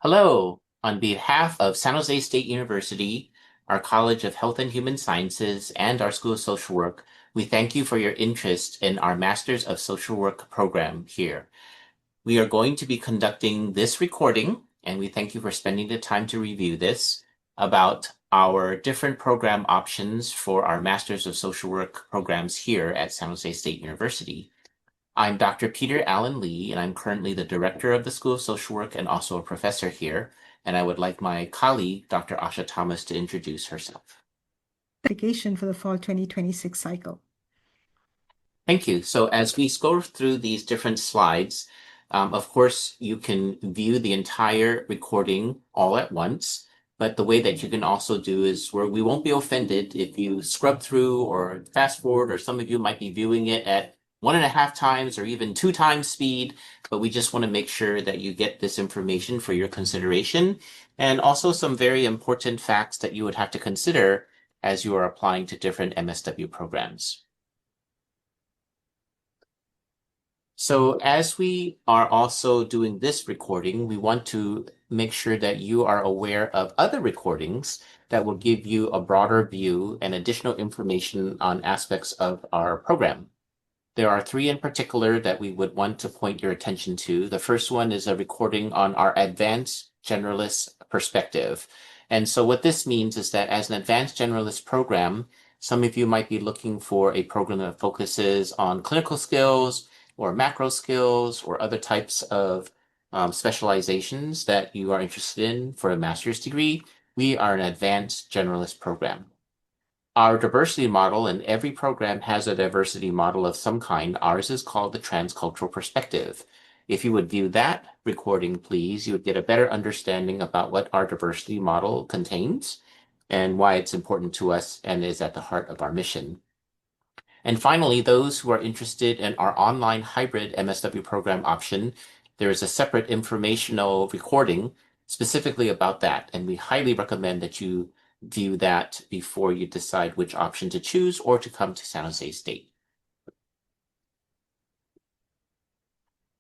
Hello. On behalf of San Jose State University, our College of Health and Human Sciences, and our School of Social Work, we thank you for your interest in our Masters of Social Work program here. We are going to be conducting this recording, and we thank you for spending the time to review this, about our different program options for our Masters of Social Work programs here at San Jose State University. I'm Dr. Peter Allen Lee, and I'm currently the director of the School of Social Work and also a professor here. And I would like my colleague, Dr. Asha Thomas, to introduce herself. Application for the fall 2026 cycle. Thank you. So as we scroll through these different slides, of course, you can view the entire recording all at once. But the way that you can also do is where we won't be offended if you scrub through or fast forward, or some of you might be viewing it at 1.5 times or even 2 times speed. But we just want to make sure that you get this information for your consideration, and also some very important facts that you would have to consider as you are applying to different MSW programs. So as we are also doing this recording, we want to make sure that you are aware of other recordings that will give you a broader view and additional information on aspects of our program. There are 3 in particular that we would want to point your attention to. The first one is a recording on our advanced generalist perspective. And so what this means is that as an advanced generalist program, some of you might be looking for a program that focuses on clinical skills or macro skills or other types of specializations that you are interested in for a master's degree. We are an advanced generalist program. Our diversity model, and every program has a diversity model of some kind. Ours is called the transcultural perspective. If you would view that recording, please, you would get a better understanding about what our diversity model contains and why it's important to us and is at the heart of our mission. And finally, those who are interested in our online hybrid MSW program option, there is a separate informational recording specifically about that. And we highly recommend that you view that before you decide which option to choose or to come to San Jose State.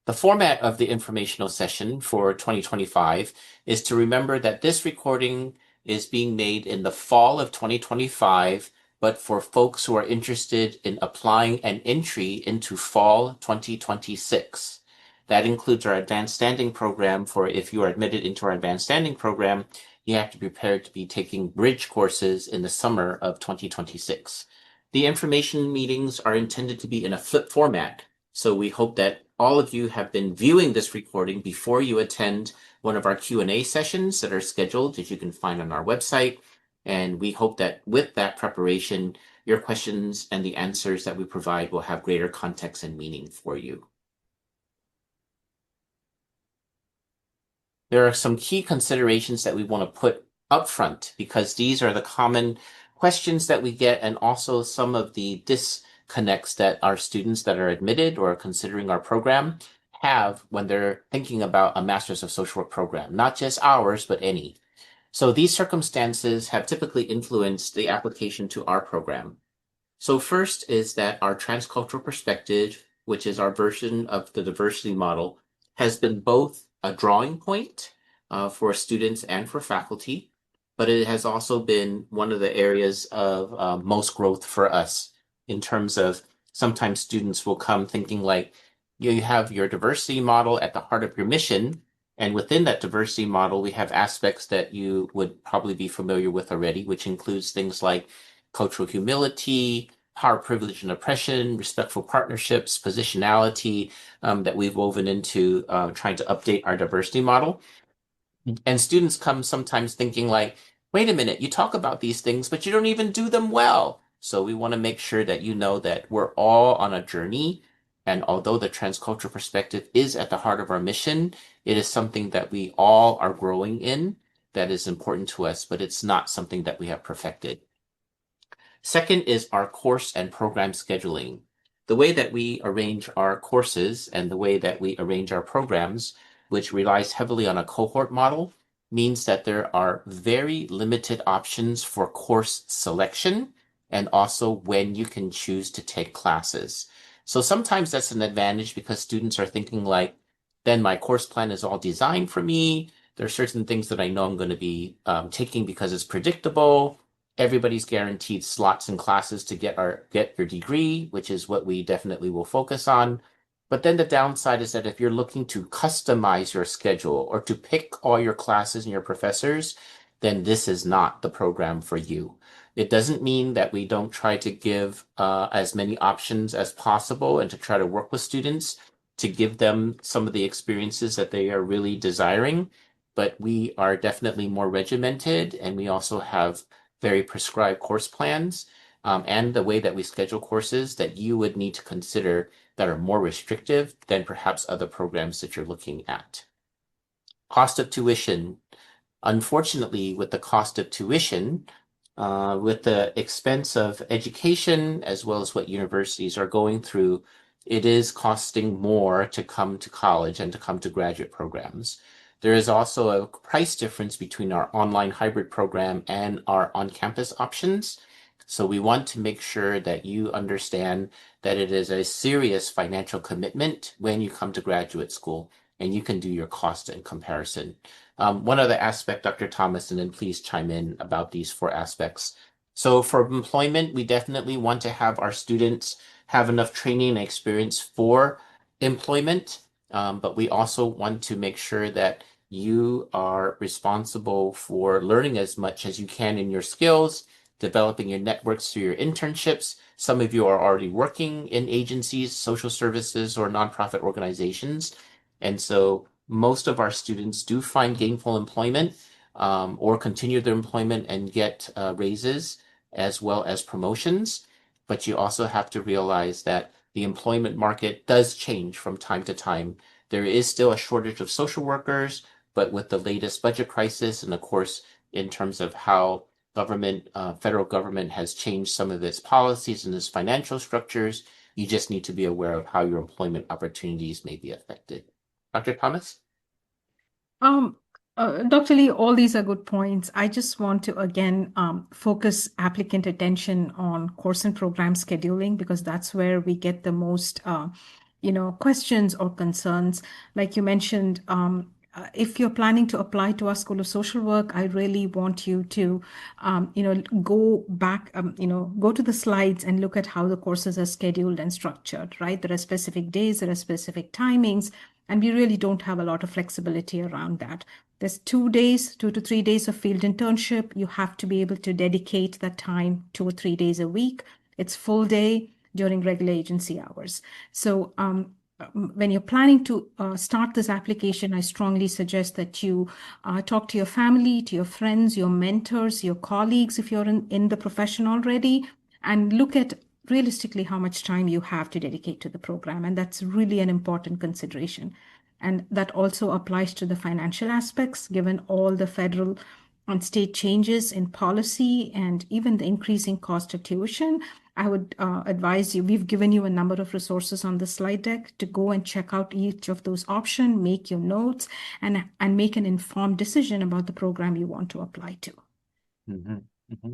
The format of the informational session for 2025 is to remember that this recording is being made in the fall of 2025, but for folks who are interested in applying an entry into fall 2026. That includes our advanced standing program. For if you are admitted into our advanced standing program, you have to be prepared to be taking bridge courses in the summer of 2026. The information meetings are intended to be in a flip format, so we hope that all of you have been viewing this recording before you attend one of our Q&A sessions that are scheduled, that you can find on our website. And we hope that with that preparation, your questions and the answers that we provide will have greater context and meaning for you. There are some key considerations that we want to put up front, because these are the common questions that we get, and also some of the disconnects that our students that are admitted or are considering our program have when they're thinking about a Masters of Social Work program, not just ours, but any. So these circumstances have typically influenced the application to our program. So first is that our transcultural perspective, which is our version of the diversity model, has been both a drawing point for students and for faculty, but it has also been one of the areas of most growth for us, in terms of sometimes students will come thinking like, you have your diversity model at the heart of your mission, and within that diversity model, we have aspects that you would probably be familiar with already, which includes things like cultural humility, power, privilege, and oppression, respectful partnerships, positionality, that we've woven into trying to update our diversity model. And students come sometimes thinking like, wait a minute, you talk about these things, but you don't even do them well. So we want to make sure that you know that we're all on a journey. And although the transcultural perspective is at the heart of our mission, it is something that we all are growing in, that is important to us, but it's not something that we have perfected. Second is our course and program scheduling. The way that we arrange our courses and the way that we arrange our programs, which relies heavily on a cohort model, means that there are very limited options for course selection and also when you can choose to take classes. So sometimes that's an advantage, because students are thinking like, then my course plan is all designed for me. There are certain things that I know I'm going to be taking because it's predictable. Everybody's guaranteed slots in classes to get your degree, which is what we definitely will focus on. But then the downside is that if you're looking to customize your schedule or to pick all your classes and your professors, then this is not the program for you. It doesn't mean that we don't try to give as many options as possible and to try to work with students to give them some of the experiences that they are really desiring. But we are definitely more regimented, and we also have very prescribed course plans and the way that we schedule courses that you would need to consider that are more restrictive than perhaps other programs that you're looking at. Cost of tuition. Unfortunately, with the cost of tuition, with the expense of education, as well as what universities are going through, it is costing more to come to college and to come to graduate programs. There is also a price difference between our online hybrid program and our on-campus options. So we want to make sure that you understand that it is a serious financial commitment when you come to graduate school, and you can do your cost and comparison. One other aspect, Dr. Thomas, and then please chime in about these four aspects. So for employment, we definitely want to have our students have enough training and experience for employment, but we also want to make sure that you are responsible for learning as much as you can in your skills, developing your networks through your internships. Some of you are already working in agencies, social services, or nonprofit organizations. And so most of our students do find gainful employment or continue their employment and get raises as well as promotions. But you also have to realize that the employment market does change from time to time. There is still a shortage of social workers, but with the latest budget crisis, and of course, in terms of how federal government has changed some of its policies and its financial structures, you just need to be aware of how your employment opportunities may be affected. Dr. Thomas? Um, Dr. Lee, all these are good points. I just want to again focus applicant attention on course and program scheduling because that's where we get the most, questions or concerns. Like you mentioned, if you're planning to apply to our School of Social Work, I really want you to, go back, go to the slides and look at how the courses are scheduled and structured, right? There are specific days, there are specific timings, and we really don't have a lot of flexibility around that. There's 2 days, 2 to 3 days of field internship. You have to be able to dedicate that time 2 or 3 days a week. It's full day during regular agency hours. So when you're planning to start this application, I strongly suggest that you talk to your family, to your friends, your mentors, your colleagues, if you're in the profession already, and look at realistically how much time you have to dedicate to the program. And that's really an important consideration. And that also applies to the financial aspects, given all the federal and state changes in policy and even the increasing cost of tuition. I would advise you, we've given you a number of resources on the slide deck to go and check out each of those options, make your notes, and make an informed decision about the program you want to apply to. Mm-hmm. Mm-hmm.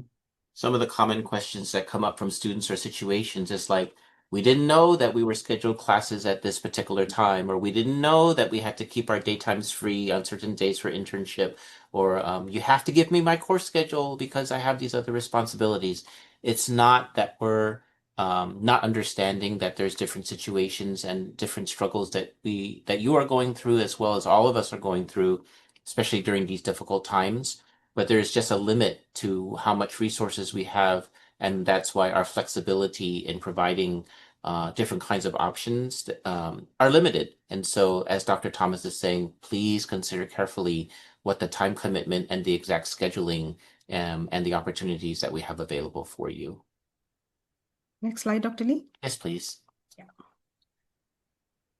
Some of the common questions that come up from students or situations is like, we didn't know that we were scheduled classes at this particular time, or we didn't know that we had to keep our daytimes free on certain days for internship, or you have to give me my course schedule because I have these other responsibilities. It's not that we're not understanding that there's different situations and different struggles that you are going through as well as all of us are going through, especially during these difficult times. But there's just a limit to how much resources we have, and that's why our flexibility in providing different kinds of options are limited. And so, as Dr. Thomas is saying, please consider carefully what the time commitment and the exact scheduling and the opportunities that we have available for you. Next slide, Dr. Lee. Yes, please. Yeah.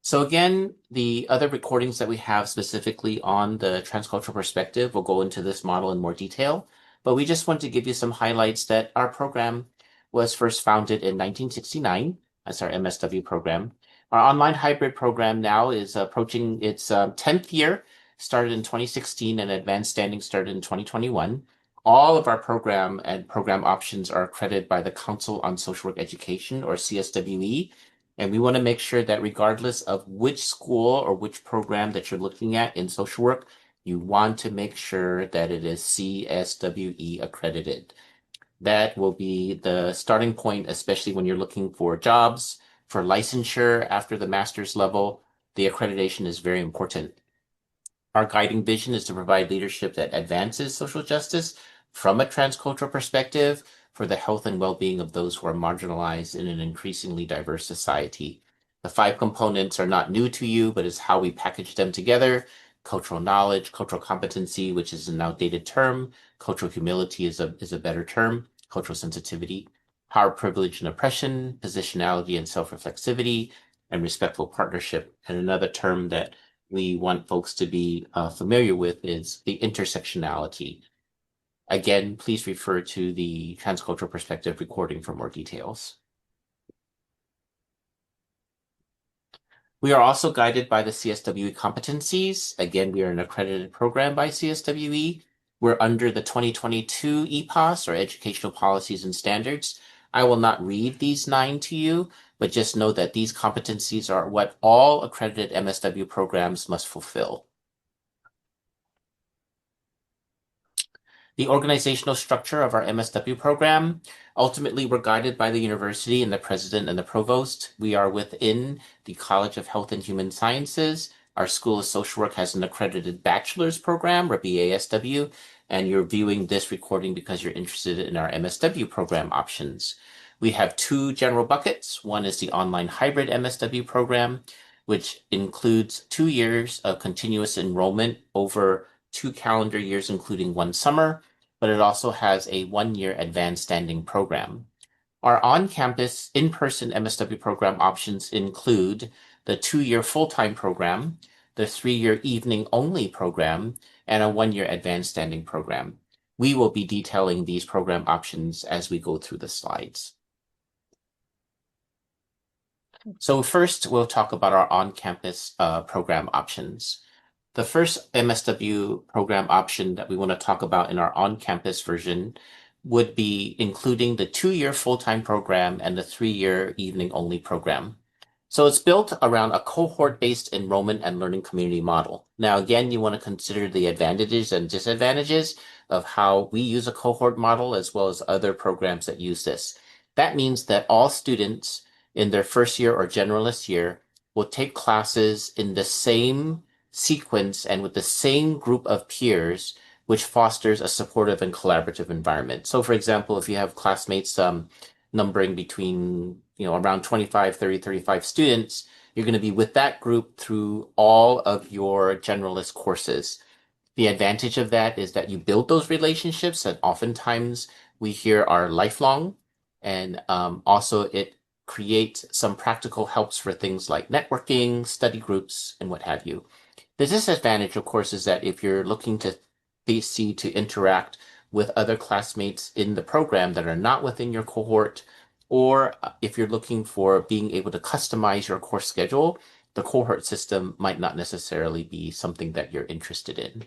So again, the other recordings that we have specifically on the transcultural perspective will go into this model in more detail, but we just want to give you some highlights that our program was first founded in 1969 as our MSW program. Our online hybrid program now is approaching its 10th year, started in 2016, and advanced standing started in 2021. All of our program and program options are accredited by the Council on Social Work Education, or CSWE, and we want to make sure that regardless of which school or which program that you're looking at in social work, you want to make sure that it is CSWE accredited. That will be the starting point, especially when you're looking for jobs, for licensure after the master's level. The accreditation is very important. Our guiding vision is to provide leadership that advances social justice from a transcultural perspective for the health and well-being of those who are marginalized in an increasingly diverse society. The 5 components are not new to you, but it's how we package them together. Cultural knowledge, cultural competency, which is an outdated term. Cultural humility is a better term. Cultural sensitivity, power, privilege, and oppression, positionality and self-reflexivity, and respectful partnership. And another term that we want folks to be familiar with is the intersectionality. Again, please refer to the Transcultural Perspective recording for more details. We are also guided by the CSWE competencies. Again, we are an accredited program by CSWE. We're under the 2022 EPOS, or Educational Policies and Standards. I will not read these 9 to you, but just know that these competencies are what all accredited MSW programs must fulfill. The organizational structure of our MSW program. Ultimately, we're guided by the university and the president and the provost. We are within the College of Health and Human Sciences. Our School of Social Work has an accredited bachelor's program, or BASW, and you're viewing this recording because you're interested in our MSW program options. We have 2 general buckets. One is the online hybrid MSW program, which includes 2 years of continuous enrollment over 2 calendar years, including 1 summer, but it also has a 1-year advanced standing program. Our on-campus in-person MSW program options include the 2-year full-time program, the 3-year evening-only program, and a 1-year advanced standing program. We will be detailing these program options as we go through the slides. So first, we'll talk about our on-campus program options. The first MSW program option that we want to talk about in our on-campus version would be including the 2-year full-time program and the 3-year evening-only program. So it's built around a cohort-based enrollment and learning community model. Now, again, you want to consider the advantages and disadvantages of how we use a cohort model as well as other programs that use this. That means that all students in their first year or generalist year will take classes in the same sequence and with the same group of peers, which fosters a supportive and collaborative environment. So for example, if you have classmates numbering between around 25, 30, 35 students, you're going to be with that group through all of your generalist courses. The advantage of that is that you build those relationships that oftentimes we hear are lifelong, and also it creates some practical helps for things like networking, study groups, and what have you. The disadvantage, of course, is that if you're looking to interact with other classmates in the program that are not within your cohort, or if you're looking for being able to customize your course schedule, the cohort system might not necessarily be something that you're interested in.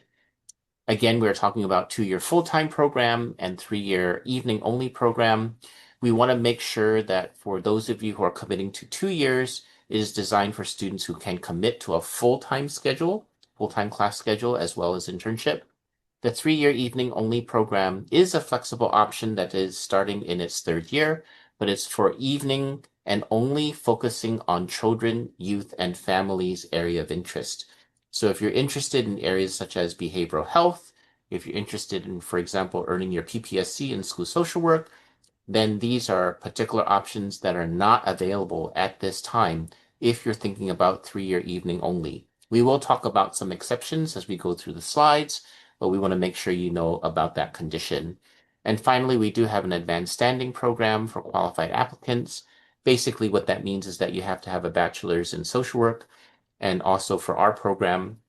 Again, we're talking about 2-year full-time program and 3-year evening-only program. We want to make sure that for those of you who are committing to 2 years, it is designed for students who can commit to a full-time schedule, full-time class schedule, as well as internship. The 3-year evening-only program is a flexible option that is starting in its 3rd year, but it's for evening and only focusing on children, youth, and families' area of interest. So if you're interested in areas such as behavioral health, if you're interested in, for example, earning your PPSC in school social work, then these are particular options that are not available at this time if you're thinking about 3-year evening only. We will talk about some exceptions as we go through the slides, but we want to make sure you know about that condition. And finally, we do have an advanced standing program for qualified applicants. Basically, what that means is that you have to have a bachelor's in social work. And also for our program,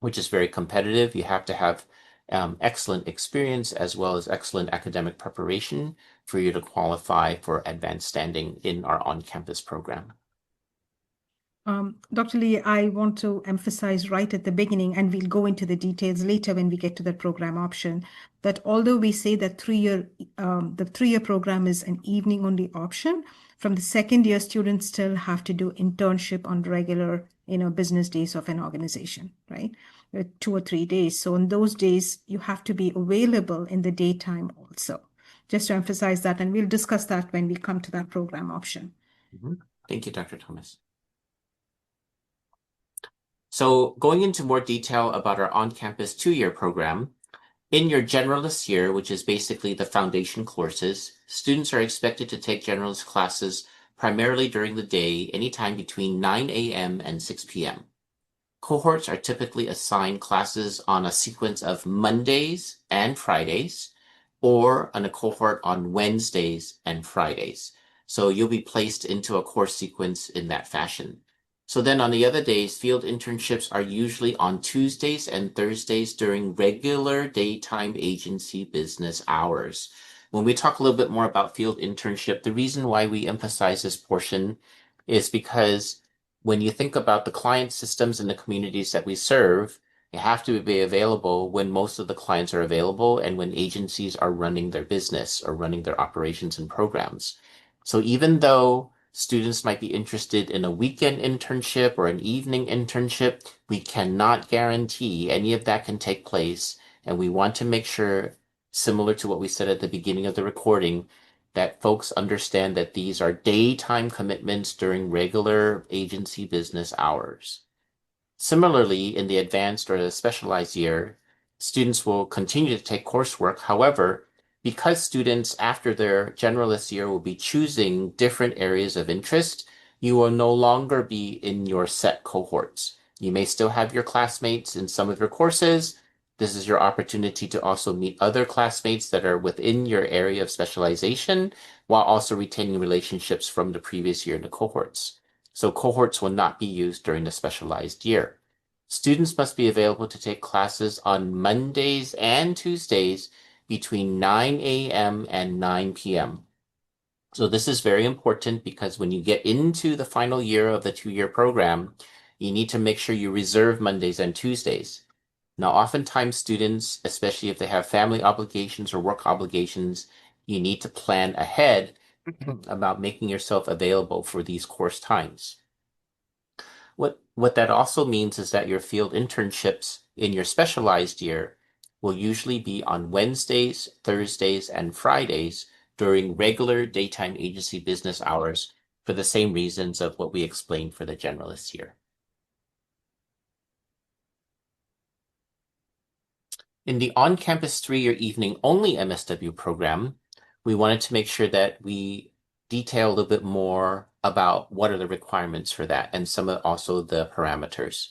which is very competitive, you have to have excellent experience as well as excellent academic preparation for you to qualify for advanced standing in our on-campus program. Dr. Lee, I want to emphasize right at the beginning, and we'll go into the details later when we get to the program option, that although we say that the 3-year program is an evening-only option, From the second year, students still have to do internship on regular, business days of an organization, right? 2 or 3 days. So on those days, you have to be available in the daytime also. Just to emphasize that, and we'll discuss that when we come to that program option. Thank you, Dr. Thomas. So going into more detail about our on-campus 2-year program, in your generalist year, which is basically the foundation courses, students are expected to take generalist classes primarily during the day, anytime between 9 a.m. and 6 p.m. Cohorts are typically assigned classes on a sequence of Mondays and Fridays, or on a cohort on Wednesdays and Fridays. So you'll be placed into a course sequence in that fashion. So then on the other days, field internships are usually on Tuesdays and Thursdays during regular daytime agency business hours. When we talk a little bit more about field internship, the reason why we emphasize this portion is because when you think about the client systems and the communities that we serve, you have to be available when most of the clients are available and when agencies are running their business or running their operations and programs. So even though students might be interested in a weekend internship or an evening internship, we cannot guarantee any of that can take place. And we want to make sure, similar to what we said at the beginning of the recording, that folks understand that these are daytime commitments during regular agency business hours. Similarly, in the advanced or the specialized year, students will continue to take coursework. However, because students after their generalist year will be choosing different areas of interest, you will no longer be in your set cohorts. You may still have your classmates in some of your courses. This is your opportunity to also meet other classmates that are within your area of specialization, while also retaining relationships from the previous year in the cohorts. So cohorts will not be used during the specialized year. Students must be available to take classes on Mondays and Tuesdays between 9 a.m. and 9 p.m. So this is very important because when you get into the final year of the 2-year program, you need to make sure you reserve Mondays and Tuesdays. Now, oftentimes students, especially if they have family obligations or work obligations, you need to plan ahead about making yourself available for these course times. What that also means is that your field internships in your specialized year will usually be on Wednesdays, Thursdays, and Fridays during regular daytime agency business hours for the same reasons of what we explained for the generalist year. In the on-campus 3-year evening-only MSW program, we wanted to make sure that we detail a little bit more about what are the requirements for that and some of also the parameters.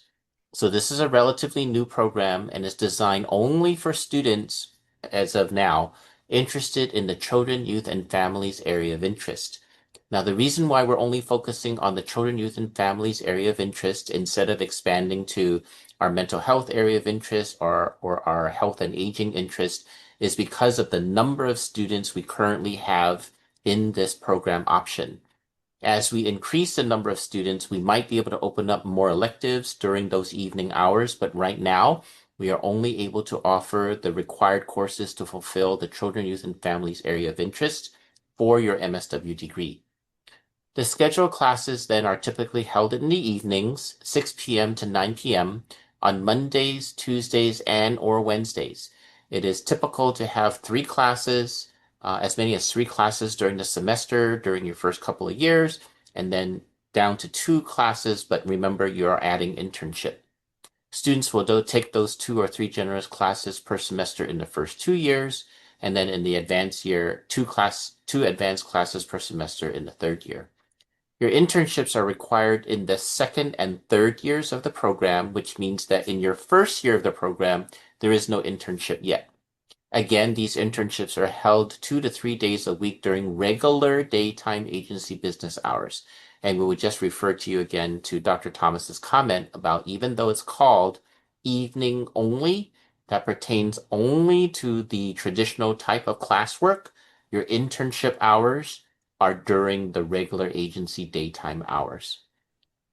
So this is a relatively new program and is designed only for students, as of now, interested in the children, youth, and families area of interest. Now, the reason why we're only focusing on the children, youth, and families area of interest instead of expanding to our mental health area of interest or our health and aging interest is because of the number of students we currently have in this program option. As we increase the number of students, we might be able to open up more electives during those evening hours, but right now we are only able to offer the required courses to fulfill the children, youth, and families area of interest for your MSW degree. The scheduled classes then are typically held in the evenings, 6 p.m. to 9 p.m., on Mondays, Tuesdays, and or Wednesdays. It is typical to have 3 classes, as many as 3 classes during the semester during your first couple of years, and then down to 2 classes, but remember you are adding internship. Students will take those 2 or 3 generous classes per semester in the first 2 years, and then in the advanced year, 2 advanced classes per semester in the 3rd year. Your internships are required in the 2nd and 3rd years of the program, which means that in your first year of the program, there is no internship yet. Again, these internships are held 2 to 3 days a week during regular daytime agency business hours. And we would just refer to you again to Dr. Thomas's comment about even though it's called evening only, that pertains only to the traditional type of classwork. Your internship hours are during the regular agency daytime hours.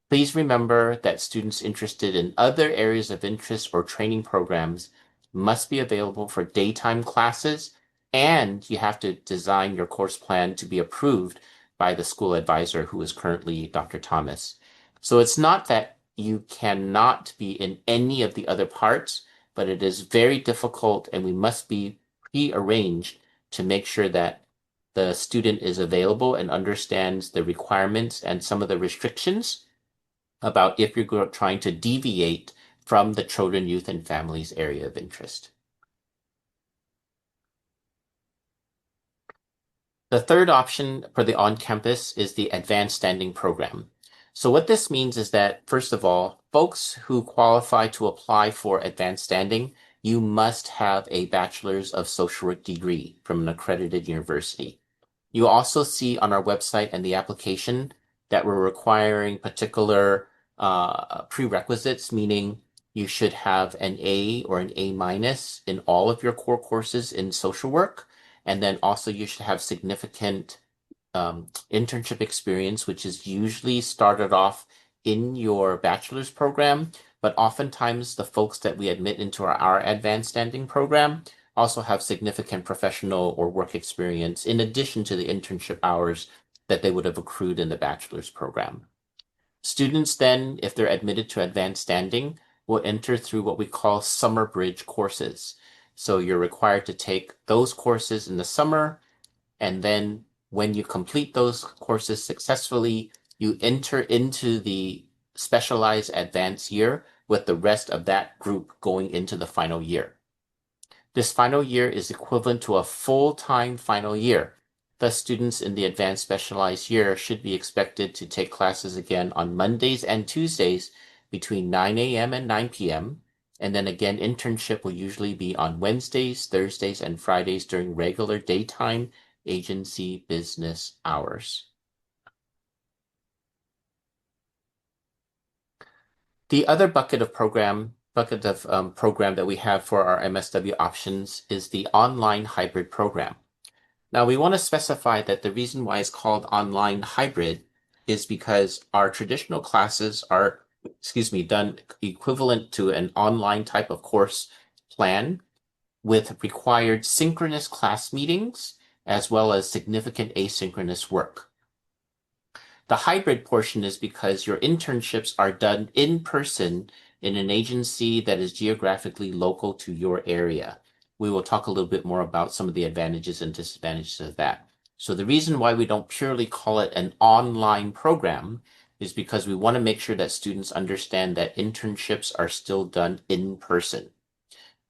Please remember that students interested in other areas of interest or training programs must be available for daytime classes, and you have to design your course plan to be approved by the school advisor, who is currently Dr. Thomas. So it's not that you cannot be in any of the other parts, but it is very difficult, and we must be pre-arranged to make sure that the student is available and understands the requirements and some of the restrictions about if you're trying to deviate from the children, youth, and families area of interest. The third option for the on-campus is the advanced standing program. So what this means is that, first of all, folks who qualify to apply for advanced standing, you must have a bachelor's of social work degree from an accredited university. You also see on our website and the application that we're requiring particular prerequisites, meaning you should have an A or an A minus in all of your core courses in social work. And then also you should have significant internship experience, which is usually started off in your bachelor's program. But oftentimes the folks that we admit into our advanced standing program also have significant professional or work experience in addition to the internship hours that they would have accrued in the bachelor's program. Students then, if they're admitted to advanced standing, will enter through what we call summer bridge courses. So you're required to take those courses in the summer, and then when you complete those courses successfully, you enter into the specialized advanced year with the rest of that group going into the final year. This final year is equivalent to a full-time final year. Thus, students in the advanced specialized year should be expected to take classes again on Mondays and Tuesdays between 9 a.m. and 9 p.m. And then again, internship will usually be on Wednesdays, Thursdays, and Fridays during regular daytime agency business hours. The other bucket of program that we have for our MSW options is the online hybrid program. Now, we want to specify that the reason why it's called online hybrid is because our traditional classes are, done equivalent to an online type of course plan with required synchronous class meetings as well as significant asynchronous work. The hybrid portion is because your internships are done in person in an agency that is geographically local to your area. We will talk a little bit more about some of the advantages and disadvantages of that. So the reason why we don't purely call it an online program is because we want to make sure that students understand that internships are still done in person.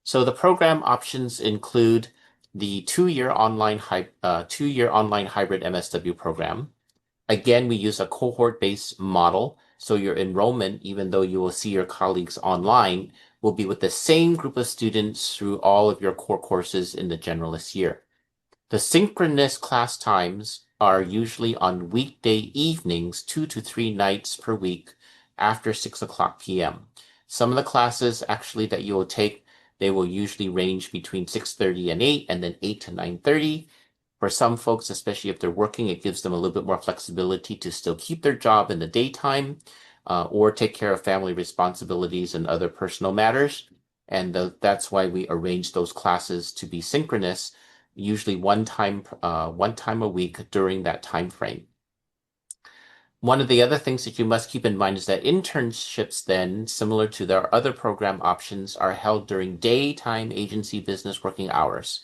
So the program options include the two-year online hybrid MSW program. Again, we use a cohort-based model, so your enrollment, even though you will see your colleagues online, will be with the same group of students through all of your core courses in the generalist year. The synchronous class times are usually on weekday evenings, 2 to 3 nights per week after 6:00 p.m. Some of the classes actually that you will take, they will usually range between 6:30 and 8, and then 8 to 9:30. For some folks, especially if they're working, it gives them a little bit more flexibility to still keep their job in the daytime or take care of family responsibilities and other personal matters. And that's why we arrange those classes to be synchronous, usually one time a week during that time frame. One of the other things that you must keep in mind is that internships then, similar to their other program options, are held during daytime agency business working hours.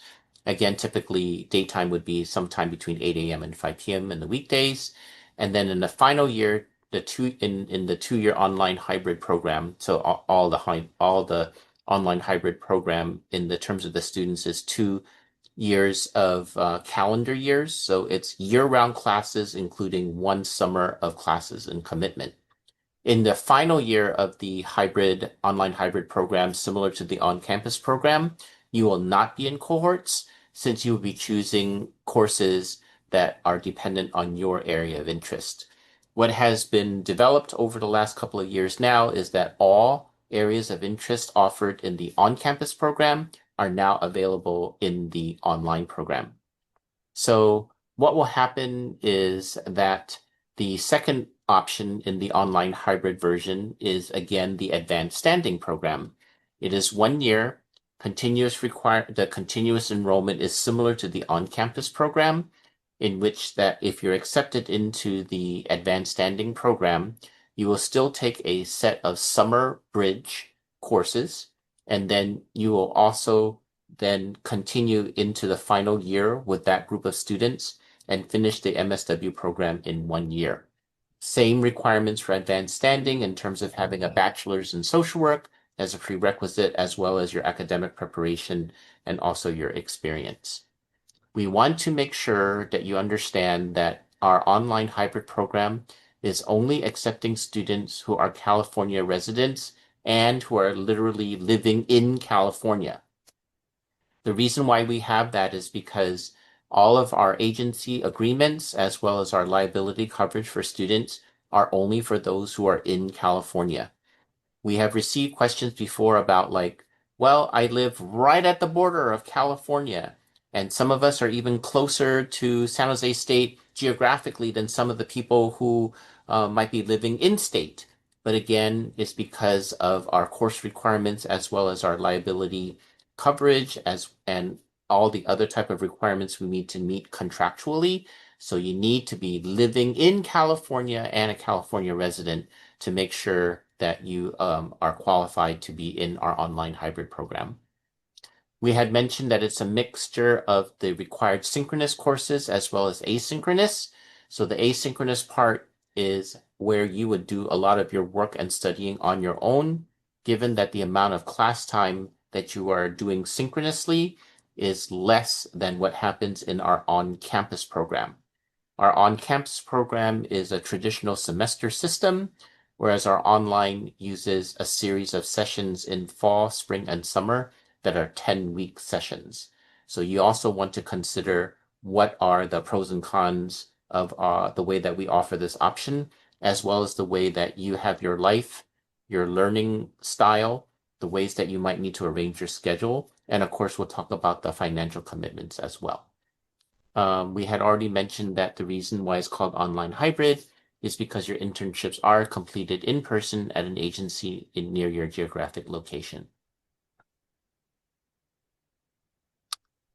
Again, typically daytime would be sometime between 8 a.m. and 5 p.m. in the weekdays. And then in the final year, the two-year online hybrid program, so all the online hybrid program in the terms of the students is 2 years of calendar years. So it's year-round classes, including 1 summer of classes and commitment. In the final year of the online hybrid program, similar to the on-campus program, you will not be in cohorts since you will be choosing courses that are dependent on your area of interest. What has been developed over the last couple of years now is that all areas of interest offered in the on-campus program are now available in the online program. So what will happen is that the second option in the online hybrid version is, again, the advanced standing program. It is 1 year. The continuous enrollment is similar to the on-campus program. in which that if you're accepted into the advanced standing program, you will still take a set of summer bridge courses, and then you will also then continue into the final year with that group of students and finish the MSW program in 1 year. Same requirements for advanced standing in terms of having a bachelor's in social work as a prerequisite, as well as your academic preparation and also your experience. We want to make sure that you understand that our online hybrid program is only accepting students who are California residents and who are literally living in California. The reason why we have that is because all of our agency agreements, as well as our liability coverage for students, are only for those who are in California. We have received questions before about like, well, I live right at the border of California, and some of us are even closer to San Jose State geographically than some of the people who might be living in state. But again, it's because of our course requirements as well as our liability coverage and all the other type of requirements we need to meet contractually. So you need to be living in California and a California resident to make sure that you are qualified to be in our online hybrid program. We had mentioned that it's a mixture of the required synchronous courses as well as asynchronous. So the asynchronous part is where you would do a lot of your work and studying on your own, given that the amount of class time that you are doing synchronously is less than what happens in our on-campus program. Our on-campus program is a traditional semester system, whereas our online uses a series of sessions in fall, spring, and summer that are 10-week sessions. So you also want to consider what are the pros and cons of the way that we offer this option, as well as the way that you have your life, your learning style, the ways that you might need to arrange your schedule. And of course, we'll talk about the financial commitments as well. We had already mentioned that the reason why it's called online hybrid is because your internships are completed in person at an agency near your geographic location.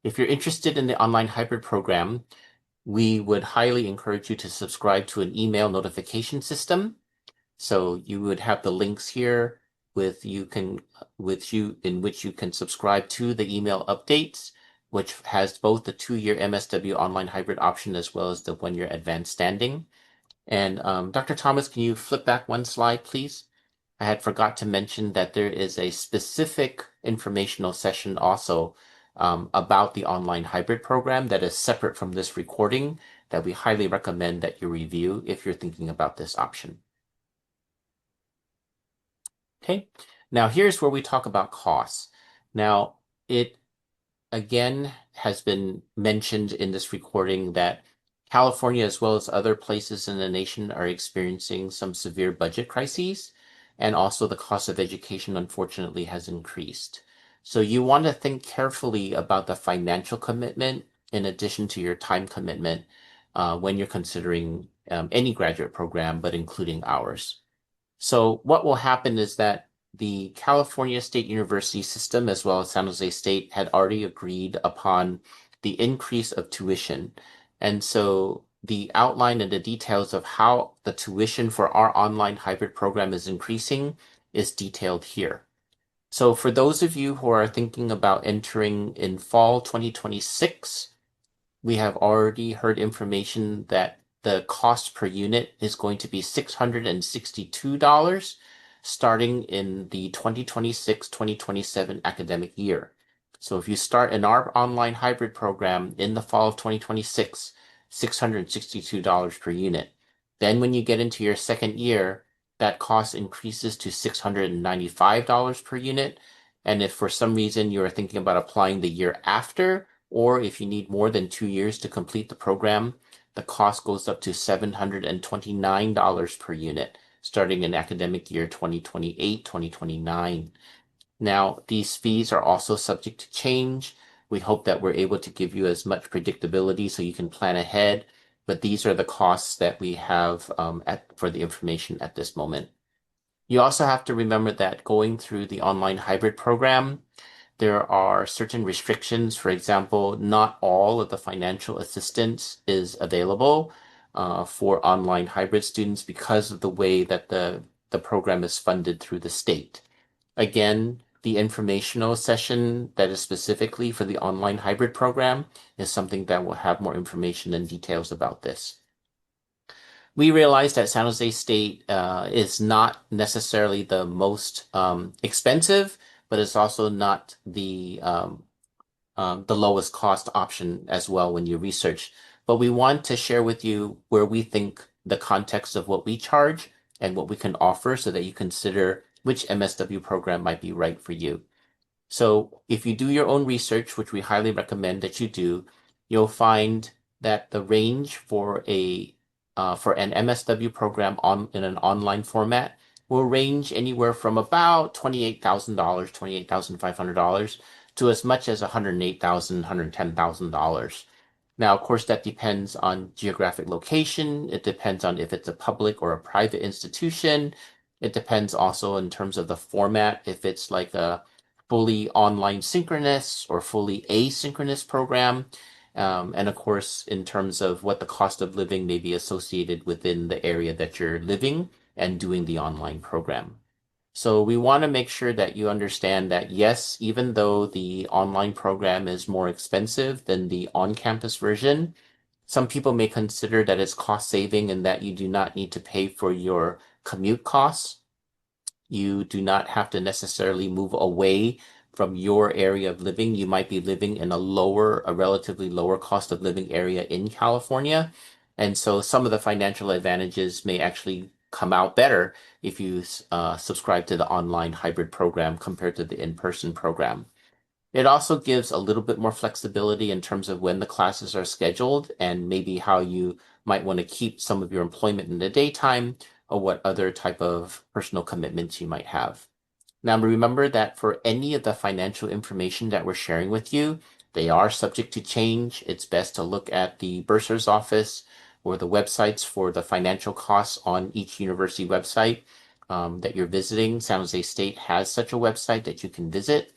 If you're interested in the online hybrid program, we would highly encourage you to subscribe to an email notification system. So you would have the links here in which you can subscribe to the email updates, which has both the 2-year MSW online hybrid option as well as the 1-year advanced standing. And Dr. Thomas, can you flip back one slide, please? I had forgot to mention that there is a specific informational session also about the online hybrid program that is separate from this recording that we highly recommend that you review if you're thinking about this option. Okay, now here's where we talk about costs. Now, it again has been mentioned in this recording that California, as well as other places in the nation, are experiencing some severe budget crises, and also the cost of education, unfortunately, has increased. So you want to think carefully about the financial commitment in addition to your time commitment when you're considering any graduate program, but including ours. So what will happen is that the California State University system, as well as San Jose State, had already agreed upon the increase of tuition. And so the outline and the details of how the tuition for our online hybrid program is increasing is detailed here. So for those of you who are thinking about entering in fall 2026, we have already heard information that the cost per unit is going to be $662 starting in the 2026-2027 academic year. So if you start in our online hybrid program in the fall of 2026, $662 per unit. Then when you get into your second year, that cost increases to $695 per unit. And if for some reason you are thinking about applying the year after, or if you need more than 2 years to complete the program, the cost goes up to $729 per unit, starting in academic year 2028-2029. Now, these fees are also subject to change. We hope that we're able to give you as much predictability so you can plan ahead, but these are the costs that we have for the information at this moment. You also have to remember that going through the online hybrid program, there are certain restrictions. For example, not all of the financial assistance is available for online hybrid students because of the way that the program is funded through the state. Again, the informational session that is specifically for the online hybrid program is something that will have more information and details about this. We realized that San Jose State is not necessarily the most expensive, but it's also not the lowest cost option as well when you research. But we want to share with you where we think the context of what we charge and what we can offer so that you consider which MSW program might be right for you. So if you do your own research, which we highly recommend that you do, you'll find that the range for an MSW program in an online format will range anywhere from about $28,000, $28,500 to as much as $108,000, $110,000. Now, of course, that depends on geographic location. It depends on if it's a public or a private institution. It depends also in terms of the format, if it's like a fully online synchronous or fully asynchronous program. And of course, in terms of what the cost of living may be associated within the area that you're living and doing the online program. So we want to make sure that you understand that yes, even though the online program is more expensive than the on-campus version, some people may consider that it's cost saving and that you do not need to pay for your commute costs. You do not have to necessarily move away from your area of living. You might be living in a relatively lower cost of living area in California. And so some of the financial advantages may actually come out better if you subscribe to the online hybrid program compared to the in-person program. It also gives a little bit more flexibility in terms of when the classes are scheduled and maybe how you might want to keep some of your employment in the daytime or what other type of personal commitments you might have. Now, remember that for any of the financial information that we're sharing with you, they are subject to change. It's best to look at the bursar's office or the websites for the financial costs on each university website that you're visiting. San Jose State has such a website that you can visit.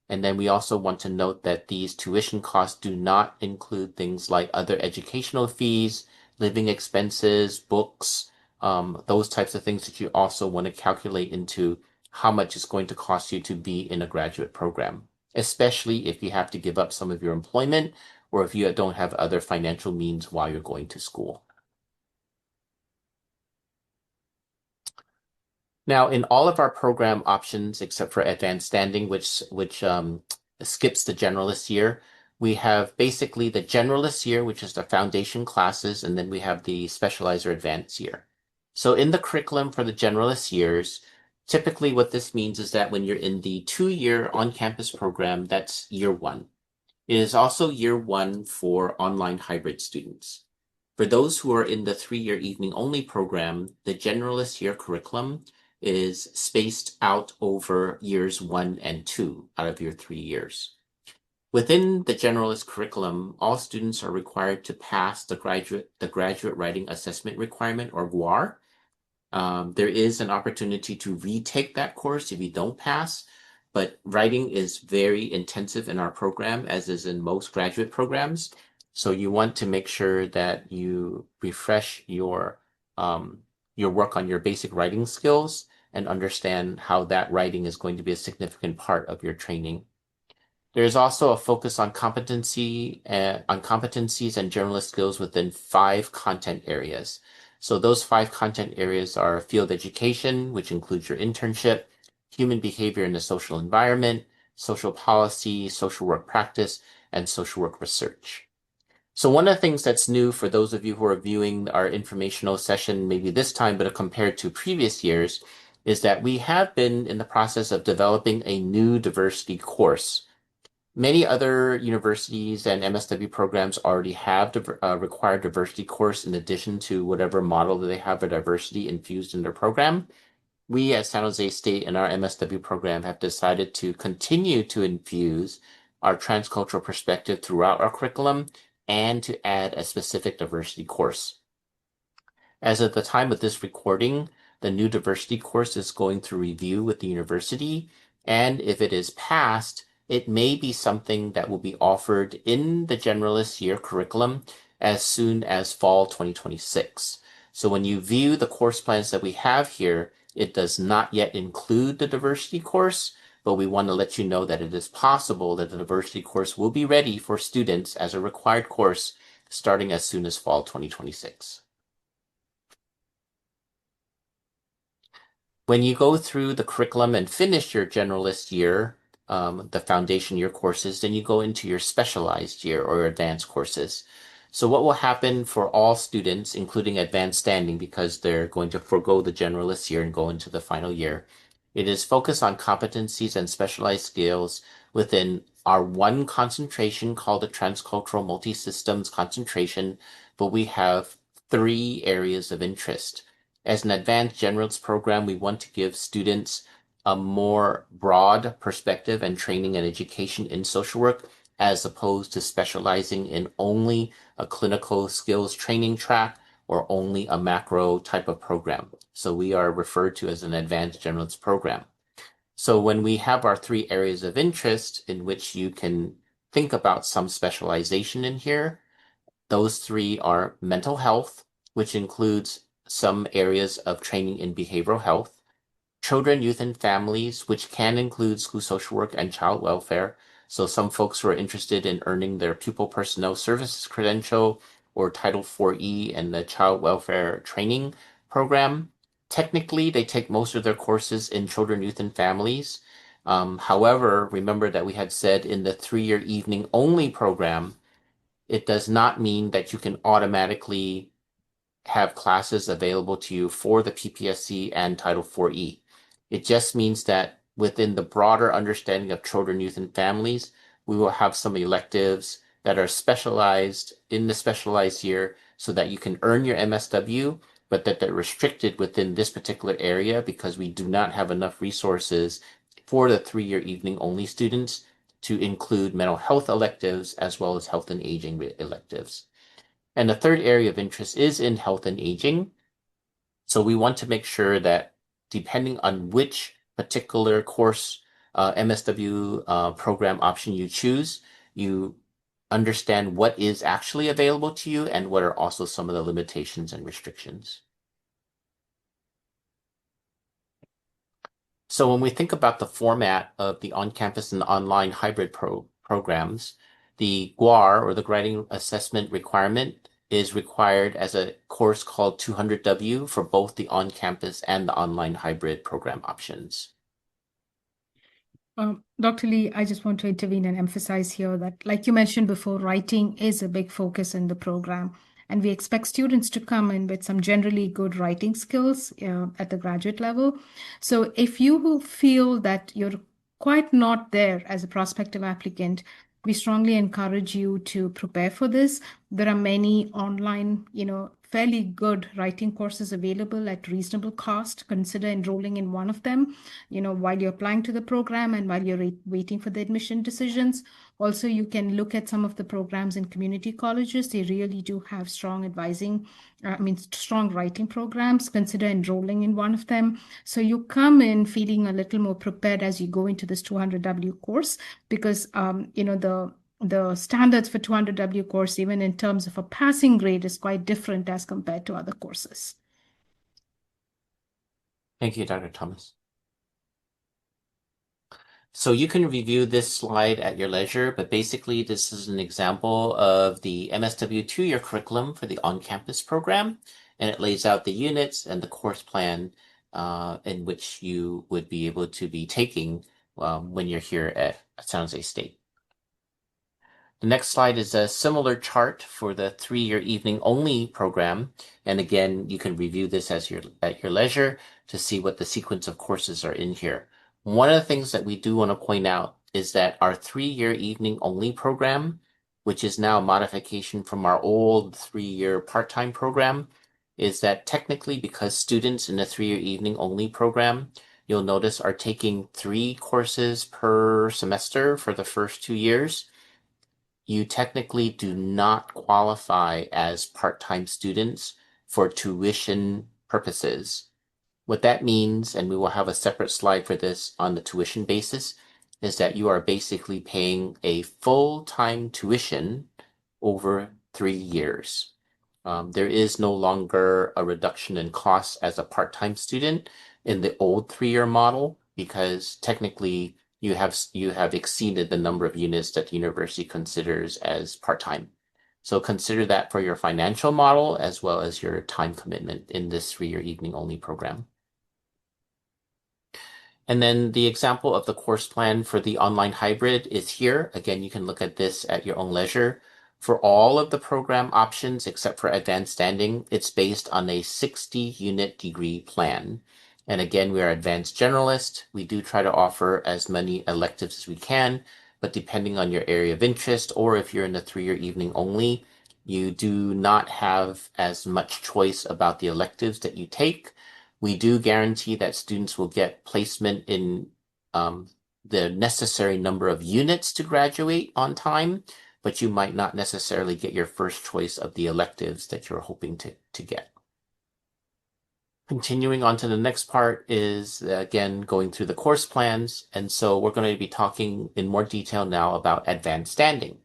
And then we also want to note that these tuition costs do not include things like other educational fees, living expenses, books, those types of things that you also want to calculate into how much it's going to cost you to be in a graduate program, especially if you have to give up some of your employment or if you don't have other financial means while you're going to school. Now, in all of our program options, except for advanced standing, which skips the generalist year, we have basically the generalist year, which is the foundation classes, and then we have the specializer advanced year. So in the curriculum for the generalist years, typically what this means is that when you're in the 2-year on-campus program, that's year 1. It is also year 1 for online hybrid students. For those who are in the 3-year evening only program, the generalist year curriculum is spaced out over years 1 and 2 out of your 3 years. Within the generalist curriculum, all students are required to pass the graduate writing assessment requirement, or GWAR. There is an opportunity to retake that course if you don't pass, but writing is very intensive in our program, as is in most graduate programs. So you want to make sure that you refresh your work on your basic writing skills and understand how that writing is going to be a significant part of your training. There's also a focus on competencies and generalist skills within 5 content areas. So those 5 content areas are field education, which includes your internship, human behavior in the social environment, social policy, social work practice, and social work research. So one of the things that's new for those of you who are viewing our informational session, maybe this time, but compared to previous years, is that we have been in the process of developing a new diversity course. Many other universities and MSW programs already have required diversity course in addition to whatever model that they have of diversity infused in their program. We at San Jose State and our MSW program have decided to continue to infuse our transcultural perspective throughout our curriculum and to add a specific diversity course. As of the time of this recording, the new diversity course is going through review with the university, and if it is passed, it may be something that will be offered in the generalist year curriculum as soon as fall 2026. So when you view the course plans that we have here, it does not yet include the diversity course, but we want to let you know that it is possible that the diversity course will be ready for students as a required course starting as soon as fall 2026. When you go through the curriculum and finish your generalist year, the foundation year courses, then you go into your specialized year or advanced courses. So what will happen for all students, including advanced standing, because they're going to forego the generalist year and go into the final year, it is focused on competencies and specialized skills within our one concentration called the transcultural multi-systems concentration, but we have 3 areas of interest. As an advanced generalist program, we want to give students a more broad perspective and training and education in social work, as opposed to specializing in only a clinical skills training track or only a macro type of program. So we are referred to as an advanced generalist program. So when we have our 3 areas of interest in which you can think about some specialization in here, those 3 are mental health, which includes some areas of training in behavioral health, children, youth, and families, which can include school social work and child welfare. So some folks who are interested in earning their pupil personnel services credential or Title IV-E and the child welfare training program. Technically, they take most of their courses in children, youth, and families. However, remember that we had said in the 3-year evening only program, it does not mean that you can automatically have classes available to you for the PPSC and Title IV-E. It just means that within the broader understanding of children, youth, and families, we will have some electives that are specialized in the specialized year so that you can earn your MSW, but that they're restricted within this particular area because we do not have enough resources for the 3-year evening only students to include mental health electives as well as health and aging electives. And the third area of interest is in health and aging. So we want to make sure that depending on which particular course MSW program option you choose, you understand what is actually available to you and what are also some of the limitations and restrictions. So when we think about the format of the on-campus and online hybrid programs, the GWAR, or the Grading Assessment Requirement, is required as a course called 200W for both the on-campus and the online hybrid program options. Dr. Lee, I just want to intervene and emphasize here that, like you mentioned before, writing is a big focus in the program. And we expect students to come in with some generally good writing skills at the graduate level. So if you feel that you're quite not there as a prospective applicant, we strongly encourage you to prepare for this. There are many online, fairly good writing courses available at reasonable cost. Consider enrolling in one of them, while you're applying to the program and while you're waiting for the admission decisions. Also, you can look at some of the programs in community colleges. They really do have strong strong writing programs. Consider enrolling in one of them. So you come in feeling a little more prepared as you go into this 200W course, because, the standards for 200W course, even in terms of a passing grade, is quite different as compared to other courses. Thank you, Dr. Thomas. So you can review this slide at your leisure, but basically this is an example of the MSW 2-year curriculum for the on-campus program, and it lays out the units and the course plan in which you would be able to be taking when you're here at San Jose State. The next slide is a similar chart for the 3-year evening only program. And again, you can review this at your leisure to see what the sequence of courses are in here. One of the things that we do want to point out is that our 3-year evening only program, which is now a modification from our old 3-year part-time program, is that technically, because students in the 3-year evening only program, you'll notice, are taking 3 courses per semester for the first 2 years, you technically do not qualify as part-time students for tuition purposes. What that means, and we will have a separate slide for this on the tuition basis, is that you are basically paying a full-time tuition over 3 years. There is no longer a reduction in costs as a part-time student in the old 3-year model because technically you have exceeded the number of units that the university considers as part-time. So consider that for your financial model as well as your time commitment in this 3-year evening only program. And then the example of the course plan for the online hybrid is here. Again, you can look at this at your own leisure. For all of the program options except for advanced standing, it's based on a 60-unit degree plan. And again, we are advanced generalist. We do try to offer as many electives as we can, but depending on your area of interest, or if you're in the 3-year evening only, you do not have as much choice about the electives that you take. We do guarantee that students will get placement in the necessary number of units to graduate on time, but you might not necessarily get your first choice of the electives that you're hoping to get. Continuing on to the next part is, again, going through the course plans. And so we're going to be talking in more detail now about advanced standing.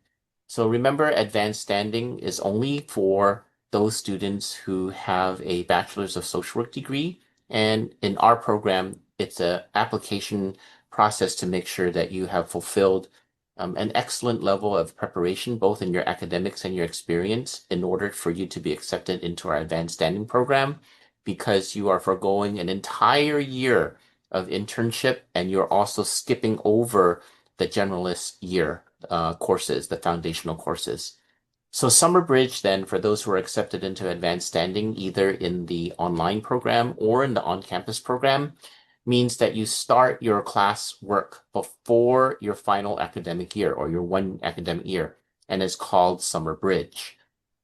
So remember, advanced standing is only for those students who have a Bachelor's of Social Work degree. And in our program, it's an application process to make sure that you have fulfilled an excellent level of preparation, both in your academics and your experience, in order for you to be accepted into our advanced standing program, because you are foregoing an entire year of internship and you're also skipping over the generalist year courses, the foundational courses. So Summer Bridge, then, for those who are accepted into advanced standing, either in the online program or in the on-campus program, means that you start your class work before your final academic year or your one academic year, and is called Summer Bridge.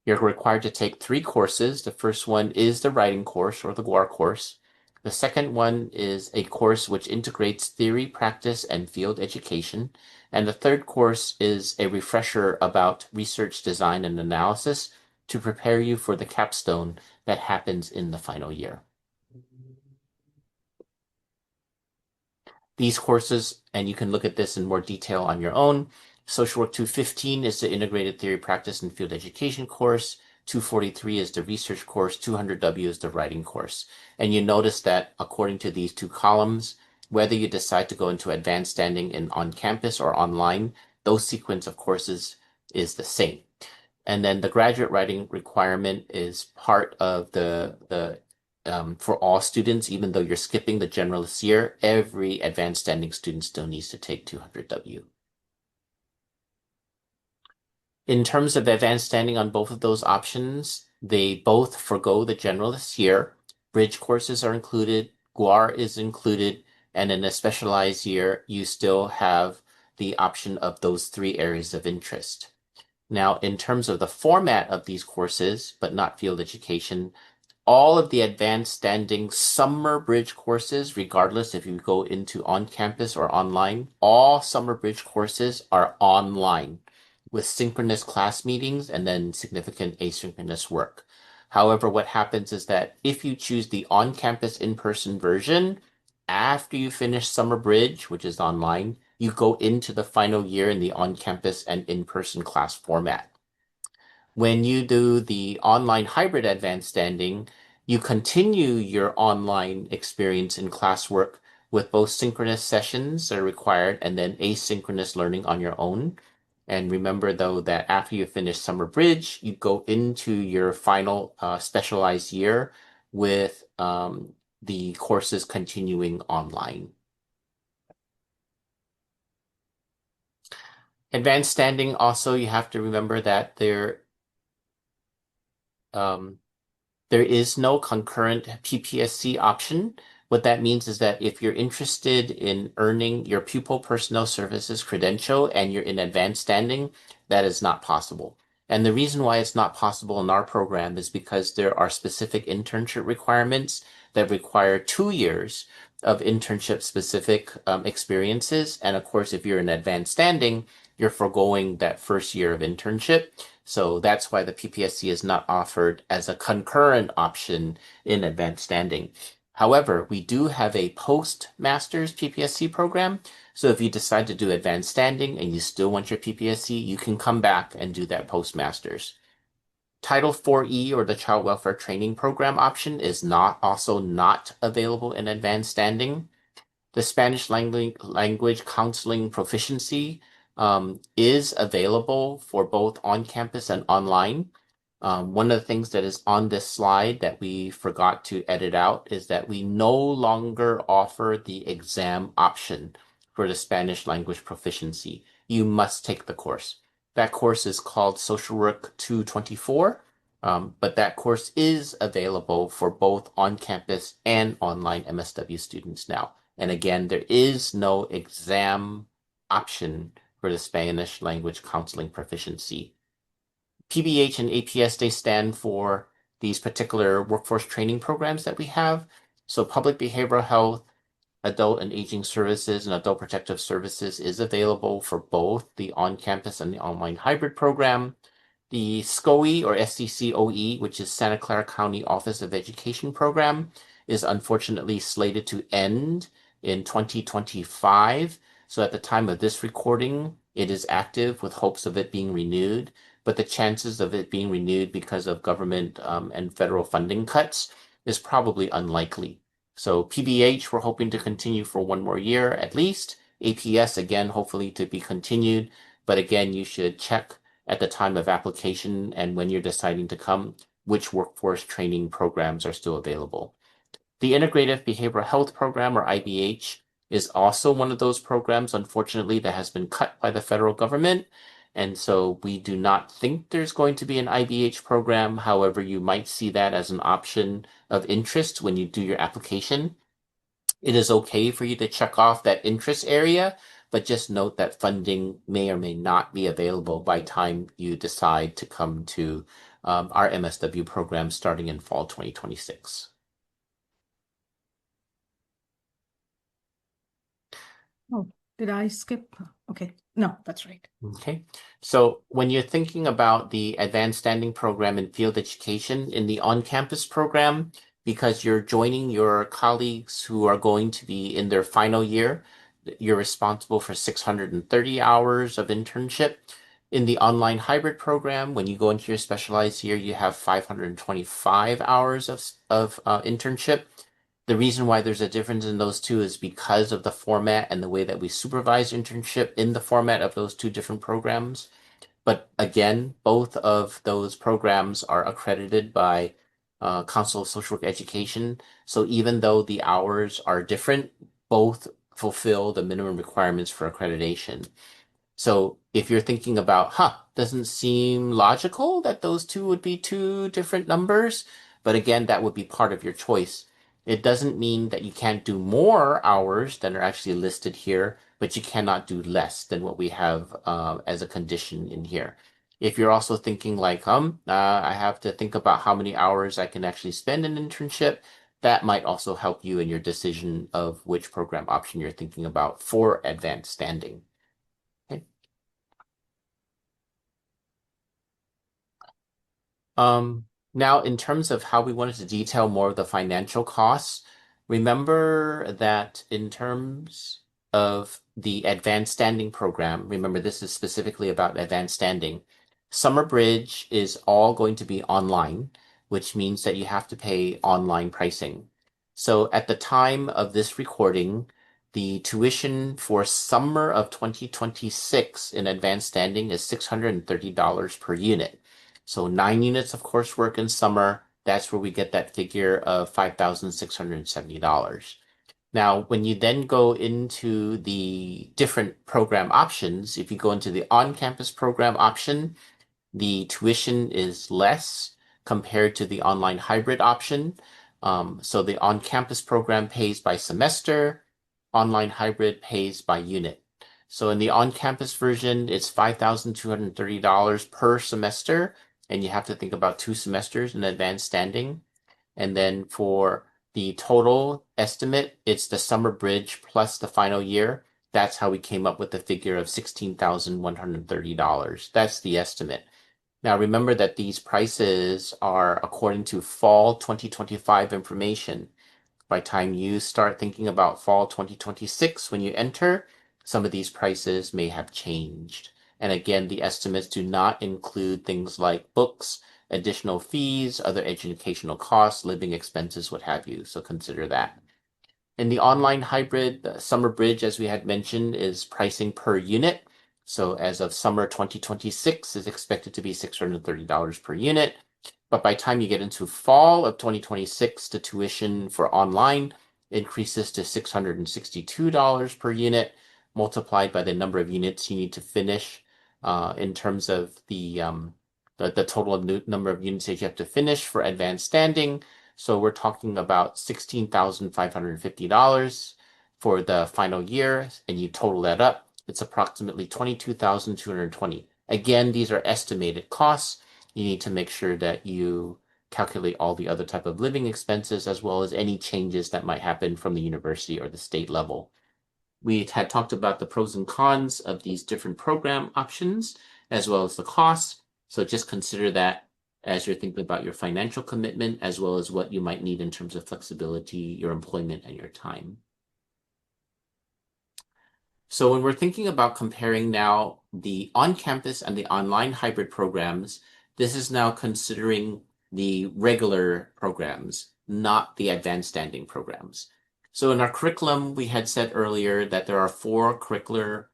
You're required to take 3 courses. The first one is the writing course or the GWAR course. The second one is a course which integrates theory, practice, and field education. And the third course is a refresher about research design and analysis to prepare you for the capstone that happens in the final year. These courses, and you can look at this in more detail on your own. Social Work 215 is the Integrated Theory, Practice, and Field Education course. 243 is the research course. 200W is the writing course. And you notice that according to these 2 columns, whether you decide to go into advanced standing in on campus or online, those sequence of courses is the same. And then the graduate writing requirement is part of the for all students, even though you're skipping the generalist year, every advanced standing student still needs to take 200W. In terms of advanced standing on both of those options, they both forgo the generalist year. Bridge courses are included, GWAR is included, and in a specialized year, you still have the option of those 3 areas of interest. Now, in terms of the format of these courses, but not field education, all of the advanced standing Summer Bridge courses, regardless if you go into on-campus or online, all Summer Bridge courses are online with synchronous class meetings and then significant asynchronous work. However, what happens is that if you choose the on-campus in-person version, after you finish Summer Bridge, which is online, you go into the final year in the on-campus and in-person class format. When you do the online hybrid advanced standing, you continue your online experience in classwork with both synchronous sessions that are required and then asynchronous learning on your own. And remember, though, that after you finish Summer Bridge, you go into your final specialized year with the courses continuing online. Advanced standing, also, you have to remember that there is no concurrent PPSC option. What that means is that if you're interested in earning your Pupil Personnel Services credential and you're in advanced standing, that is not possible. And the reason why it's not possible in our program is because there are specific internship requirements that require 2 years of internship-specific experiences. And of course, if you're in advanced standing, you're foregoing that first year of internship. So that's why the PPSC is not offered as a concurrent option in advanced standing. However, we do have a post-master's PPSC program. So if you decide to do advanced standing and you still want your PPSC, you can come back and do that post-master's. Title 4E or the Child Welfare Training Program option is also not available in advanced standing. The Spanish language counseling proficiency is available for both on-campus and online. One of the things that is on this slide that we forgot to edit out is that we no longer offer the exam option for the Spanish language proficiency. You must take the course. That course is called Social Work 224, but that course is available for both on-campus and online MSW students now. And again, there is no exam option for the Spanish language counseling proficiency. PBH and APS, they stand for these particular workforce training programs that we have. So public behavioral health, adult and aging services, and adult protective services is available for both the on-campus and the online hybrid program. The SCOE or SCCOE, which is Santa Clara County Office of Education program, is unfortunately slated to end in 2025. So at the time of this recording, it is active with hopes of it being renewed, but the chances of it being renewed because of government and federal funding cuts is probably unlikely. So PBH, we're hoping to continue for one more year at least. APS, again, hopefully to be continued. But again, you should check at the time of application and when you're deciding to come, which workforce training programs are still available. The Integrative Behavioral Health Program, or IBH, is also one of those programs, unfortunately, that has been cut by the federal government. And so we do not think there's going to be an IBH program. However, you might see that as an option of interest when you do your application. It is okay for you to check off that interest area, but just note that funding may or may not be available by time you decide to come to our MSW program starting in fall 2026. Oh, did I skip? Okay. No, that's right. Okay, so when you're thinking about the advanced standing program in field education in the on-campus program, because you're joining your colleagues who are going to be in their final year, you're responsible for 630 hours of internship. In the online hybrid program, when you go into your specialized year, you have 525 hours of internship. The reason why there's a difference in those two is because of the format and the way that we supervise internship in the format of those two different programs. But again, both of those programs are accredited by Council of Social Work Education. So even though the hours are different, both fulfill the minimum requirements for accreditation. So if you're thinking about, doesn't seem logical that those two would be two different numbers, but again, that would be part of your choice. It doesn't mean that you can't do more hours than are actually listed here, but you cannot do less than what we have as a condition in here. If you're also thinking like, I have to think about how many hours I can actually spend in internship, that might also help you in your decision of which program option you're thinking about for advanced standing. Okay. Now, in terms of how we wanted to detail more of the financial costs, remember that in terms of the advanced standing program, remember this is specifically about advanced standing. Summer Bridge is all going to be online, which means that you have to pay online pricing. So at the time of this recording, the tuition for summer of 2026 in advanced standing is $630 per unit. So 9 units of coursework in summer, that's where we get that figure of $5,670. Now, when you then go into the different program options, if you go into the on-campus program option, the tuition is less compared to the online hybrid option. So the on-campus program pays by semester, online hybrid pays by unit. So in the on-campus version, it's $5,230 per semester, and you have to think about 2 semesters in advanced standing. And then for the total estimate, it's the summer bridge plus the final year. That's how we came up with the figure of $16,130. That's the estimate. Now remember that these prices are according to fall 2025 information. By the time you start thinking about fall 2026, when you enter, some of these prices may have changed. And again, the estimates do not include things like books, additional fees, other educational costs, living expenses, what have you. So consider that. In the online hybrid, the Summer Bridge, as we had mentioned, is pricing per unit. So as of summer 2026 is expected to be $630 per unit. But by the time you get into fall of 2026, the tuition for online increases to $662 per unit, multiplied by the number of units you need to finish in terms of the total number of units that you have to finish for advanced standing. So we're talking about $16,550 for the final year, and you total that up, it's approximately $22,220. Again, these are estimated costs. You need to make sure that you calculate all the other type of living expenses as well as any changes that might happen from the university or the state level. We had talked about the pros and cons of these different program options as well as the costs. So just consider that as you're thinking about your financial commitment as well as what you might need in terms of flexibility, your employment, and your time. So when we're thinking about comparing now the on-campus and the online hybrid programs, this is now considering the regular programs, not the advanced standing programs. So in our curriculum, we had said earlier that there are five curricular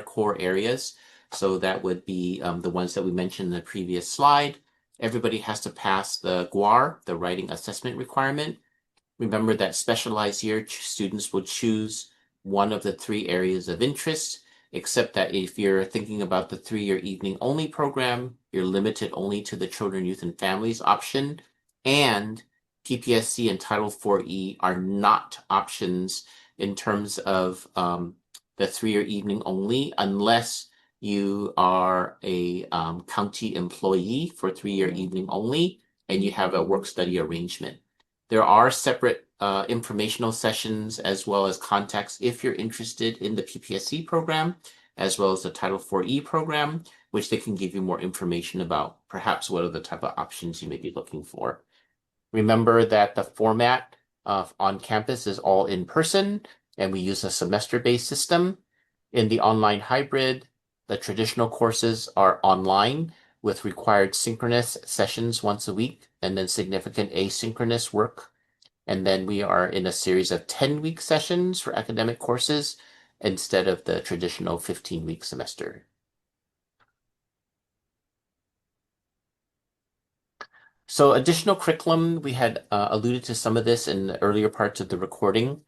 core areas. So that would be the ones that we mentioned in the previous slide. Everybody has to pass the GWAR, the writing assessment requirement. Remember that specialized year students will choose one of the 3 areas of interest, except that if you're thinking about the 3-year evening only program, you're limited only to the children, youth, and families option, and PPSC and Title IV-E are not options in terms of the 3-year evening only, unless you are a county employee for 3-year evening only, and you have a work-study arrangement. There are separate informational sessions as well as contacts if you're interested in the PPSC program, as well as the Title IV-E program, which they can give you more information about perhaps what are the type of options you may be looking for. Remember that the format on campus is all in person, and we use a semester-based system. In the online hybrid, the traditional courses are online with required synchronous sessions once a week and then significant asynchronous work. And then we are in a series of 10-week sessions for academic courses instead of the traditional 15-week semester. So additional curriculum, we had alluded to some of this in the earlier parts of the recording.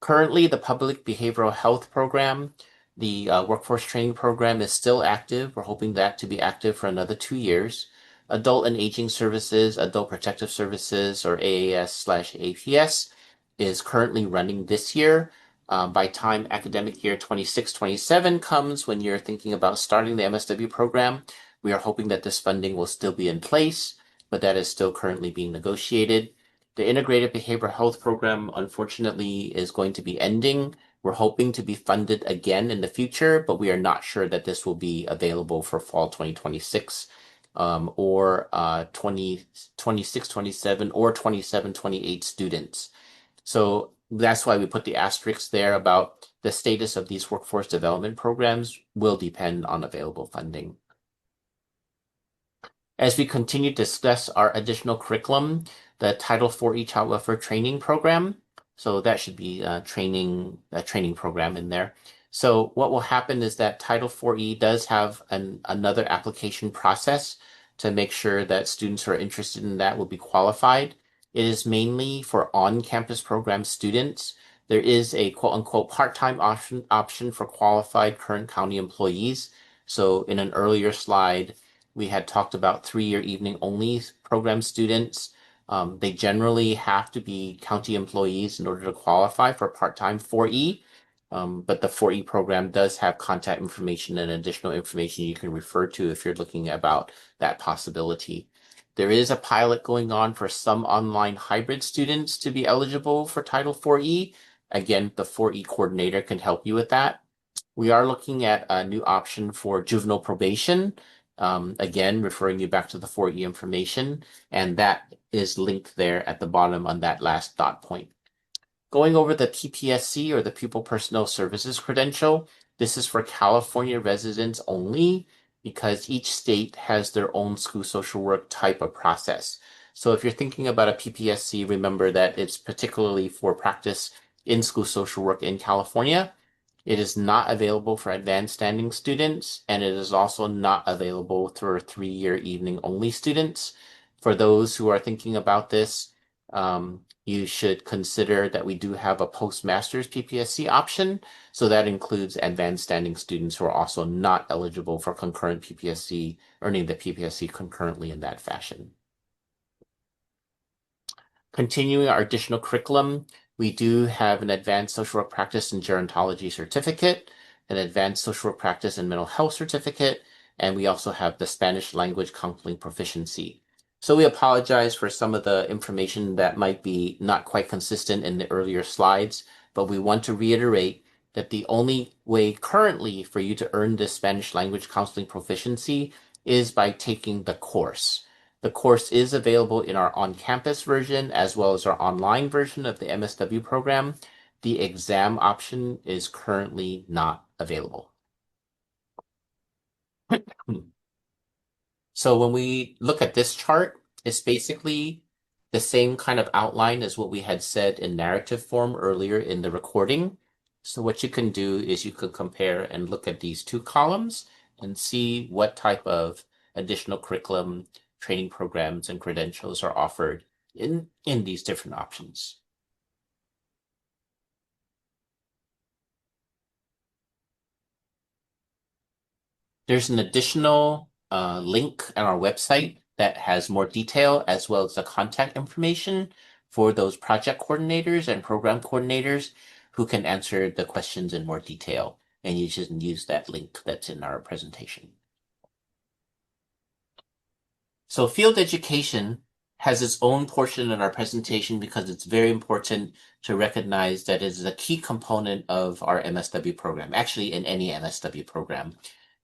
Currently, the public behavioral health program, the workforce training program is still active. We're hoping that to be active for another 2 years. Adult and Aging Services, Adult Protective Services, or AAS/APS, is currently running this year. By time academic year 26-27 comes, when you're thinking about starting the MSW program, we are hoping that this funding will still be in place, but that is still currently being negotiated. The Integrated Behavioral Health Program, unfortunately, is going to be ending. We're hoping to be funded again in the future, but we are not sure that this will be available for fall 2026 or 2026-27 or 27-28 students. So that's why we put the asterisk there about the status of these workforce development programs will depend on available funding. As we continue to discuss our additional curriculum, the Title IV-E Child Welfare Training Program, so that should be a training program in there. So what will happen is that Title IV-E does have another application process to make sure that students who are interested in that will be qualified. It is mainly for on-campus program students. There is a quote-unquote part-time option for qualified current county employees. So in an earlier slide, we had talked about 3-year evening only program students. They generally have to be county employees in order to qualify for part-time IV-E. But the IV-E program does have contact information and additional information you can refer to if you're looking about that possibility. There is a pilot going on for some online hybrid students to be eligible for Title IV-E. Again, the IV-E coordinator can help you with that. We are looking at a new option for juvenile probation. Again, referring you back to the 4E information, and that is linked there at the bottom on that last dot point. Going over the PPSC or the Pupil Personnel Services credential, this is for California residents only because each state has their own school social work type of process. So if you're thinking about a PPSC, remember that it's particularly for practice in school social work in California. It is not available for advanced standing students, and it is also not available for 3-year evening only students. For those who are thinking about this, you should consider that we do have a postmaster's PPSC option. So that includes advanced standing students who are also not eligible for concurrent PPSC, earning the PPSC concurrently in that fashion. Continuing our additional curriculum, we do have an advanced social work practice in gerontology certificate, an advanced social work practice in mental health certificate, and we also have the Spanish language counseling proficiency. So we apologize for some of the information that might be not quite consistent in the earlier slides, but we want to reiterate that the only way currently for you to earn this Spanish language counseling proficiency is by taking the course. The course is available in our on-campus version as well as our online version of the MSW program. The exam option is currently not available. So when we look at this chart, it's basically the same kind of outline as what we had said in narrative form earlier in the recording. So what you can do is you can compare and look at these two columns and see what type of additional curriculum, training programs, and credentials are offered in these different options. There's an additional link on our website that has more detail as well as the contact information for those project coordinators and program coordinators who can answer the questions in more detail. And you should use that link that's in our presentation. So field education has its own portion in our presentation because it's very important to recognize that it is a key component of our MSW program, actually in any MSW program.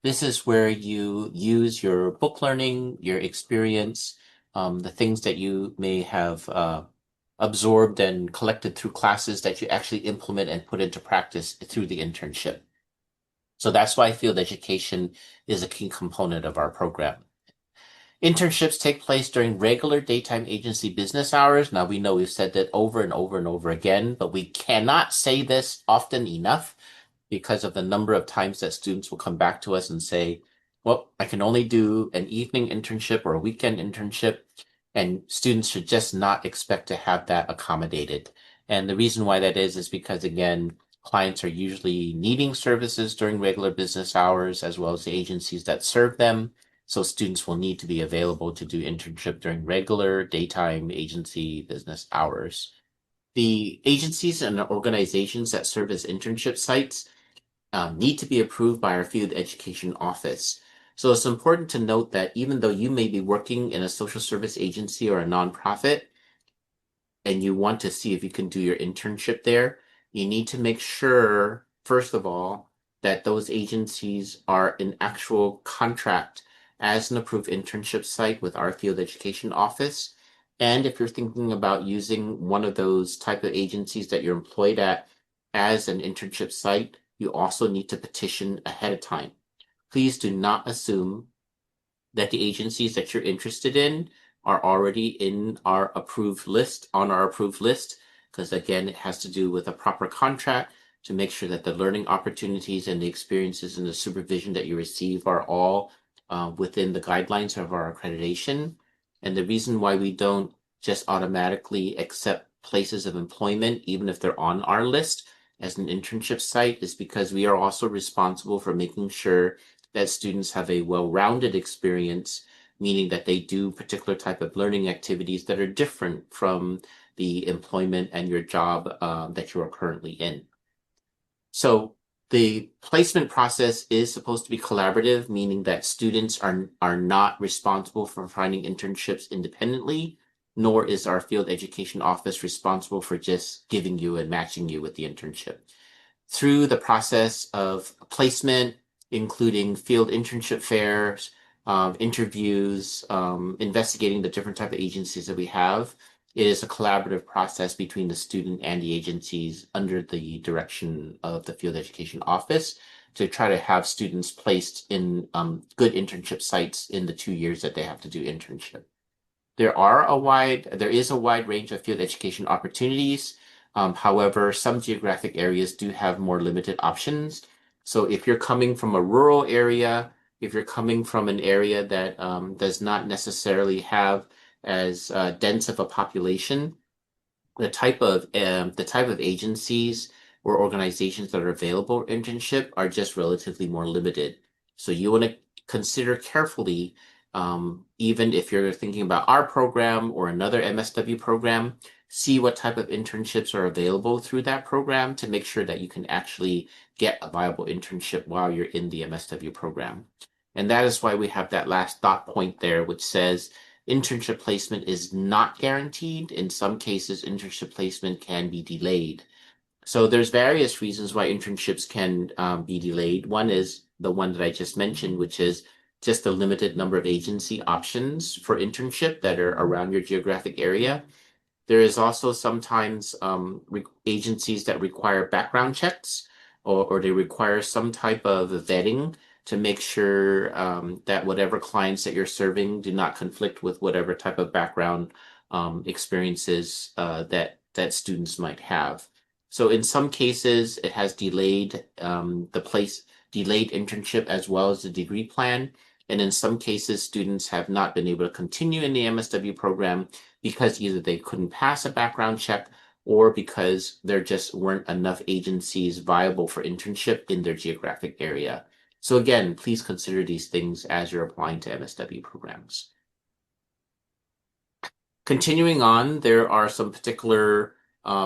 This is where you use your book learning, your experience, the things that you may have absorbed and collected through classes that you actually implement and put into practice through the internship. So that's why field education is a key component of our program. Internships take place during regular daytime agency business hours. Now, we know we've said that over and over and over again, but we cannot say this often enough because of the number of times that students will come back to us and say, well, I can only do an evening internship or a weekend internship, and students should just not expect to have that accommodated. And the reason why that is because, again, clients are usually needing services during regular business hours as well as the agencies that serve them. So students will need to be available to do internship during regular daytime agency business hours. The agencies and organizations that serve as internship sites need to be approved by our field education office. So it's important to note that even though you may be working in a social service agency or a nonprofit, and you want to see if you can do your internship there, you need to make sure, first of all, that those agencies are in actual contract as an approved internship site with our field education office. And if you're thinking about using one of those type of agencies that you're employed at as an internship site, you also need to petition ahead of time. Please do not assume that the agencies that you're interested in are already in our approved list, because again, it has to do with a proper contract to make sure that the learning opportunities and the experiences and the supervision that you receive are all within the guidelines of our accreditation. And the reason why we don't just automatically accept places of employment, even if they're on our list as an internship site, is because we are also responsible for making sure that students have a well-rounded experience, meaning that they do particular type of learning activities that are different from the employment and your job that you are currently in. So the placement process is supposed to be collaborative, meaning that students are not responsible for finding internships independently, nor is our field education office responsible for just giving you and matching you with the internship. Through the process of placement, including field internship fairs, interviews, investigating the different type of agencies that we have. It is a collaborative process between the student and the agencies under the direction of the Field Education Office to try to have students placed in good internship sites in the 2 years that they have to do internship. There is a wide range of field education opportunities. However, some geographic areas do have more limited options. So if you're coming from a rural area, if you're coming from an area that does not necessarily have as dense of a population, the type of agencies or organizations that are available for internship are just relatively more limited. So you want to consider carefully, even if you're thinking about our program or another MSW program, see what type of internships are available through that program to make sure that you can actually get a viable internship while you're in the MSW program. And that is why we have that last dot point there, which says internship placement is not guaranteed. In some cases, internship placement can be delayed. So there's various reasons why internships can be delayed. One is the one that I just mentioned, which is just a limited number of agency options for internship that are around your geographic area. There is also sometimes agencies that require background checks or they require some type of vetting to make sure that whatever clients that you're serving do not conflict with whatever type of background experiences that students might have. So in some cases, it has delayed internship as well as the degree plan. And in some cases, students have not been able to continue in the MSW program because either they couldn't pass a background check or because there just weren't enough agencies viable for internship in their geographic area. So again, please consider these things as you're applying to MSW programs. Continuing on, there are some particular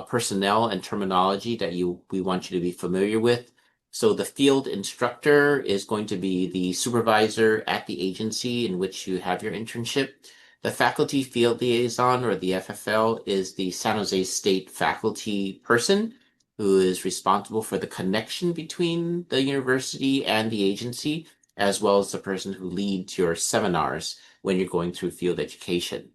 personnel and terminology that we want you to be familiar with. So the field instructor is going to be the supervisor at the agency in which you have your internship. The faculty field liaison, or the FFL, is the San Jose State faculty person who is responsible for the connection between the university and the agency, as well as the person who leads your seminars when you're going through field education.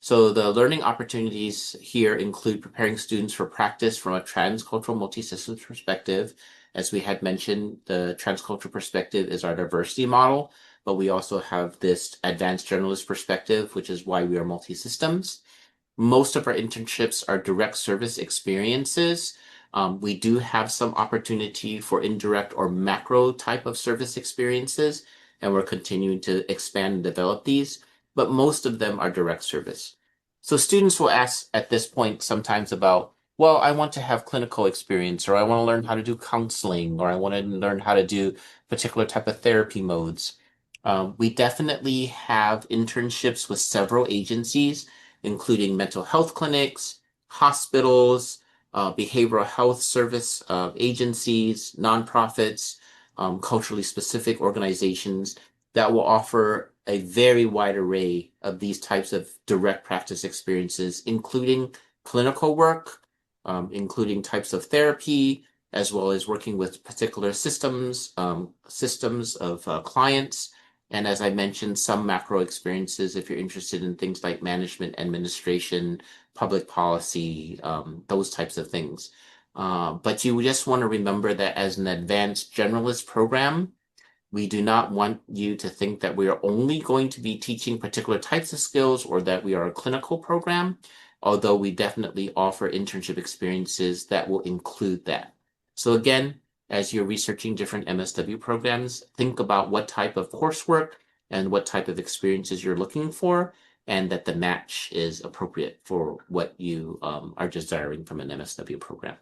So the learning opportunities here include preparing students for practice from a transcultural multi-systems perspective. As we had mentioned, the transcultural perspective is our diversity model, but we also have this advanced generalist perspective, which is why we are multi-systems. Most of our internships are direct service experiences. We do have some opportunity for indirect or macro type of service experiences, and we're continuing to expand and develop these, but most of them are direct service. So students will ask at this point sometimes about, well, I want to have clinical experience, or I want to learn how to do counseling, or I want to learn how to do particular type of therapy modes. We definitely have internships with several agencies, including mental health clinics, hospitals, behavioral health service agencies, nonprofits, culturally specific organizations that will offer a very wide array of these types of direct practice experiences, including clinical work, including types of therapy, as well as working with particular systems of clients. And as I mentioned, some macro experiences if you're interested in things like management, administration, public policy, those types of things. But you just want to remember that as an advanced generalist program, we do not want you to think that we are only going to be teaching particular types of skills or that we are a clinical program, although we definitely offer internship experiences that will include that. So again, as you're researching different MSW programs, think about what type of coursework and what type of experiences you're looking for, and that the match is appropriate for what you are desiring from an MSW program.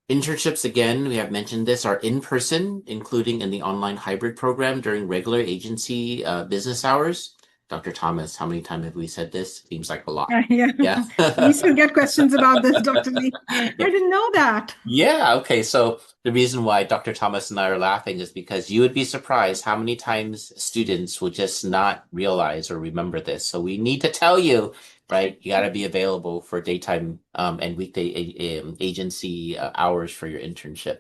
Internships, again, we have mentioned this, are in person, including in the online hybrid program during regular agency business hours. Dr. Thomas, how many times have we said this? Seems like a lot. Yeah. Yeah. We still get questions about this, Dr. Lee. I didn't know that. Yeah, okay. So the reason why Dr. Thomas and I are laughing is because you would be surprised how many times students will just not realize or remember this. So we need to tell you, right? You got to be available for daytime and weekday agency hours for your internship.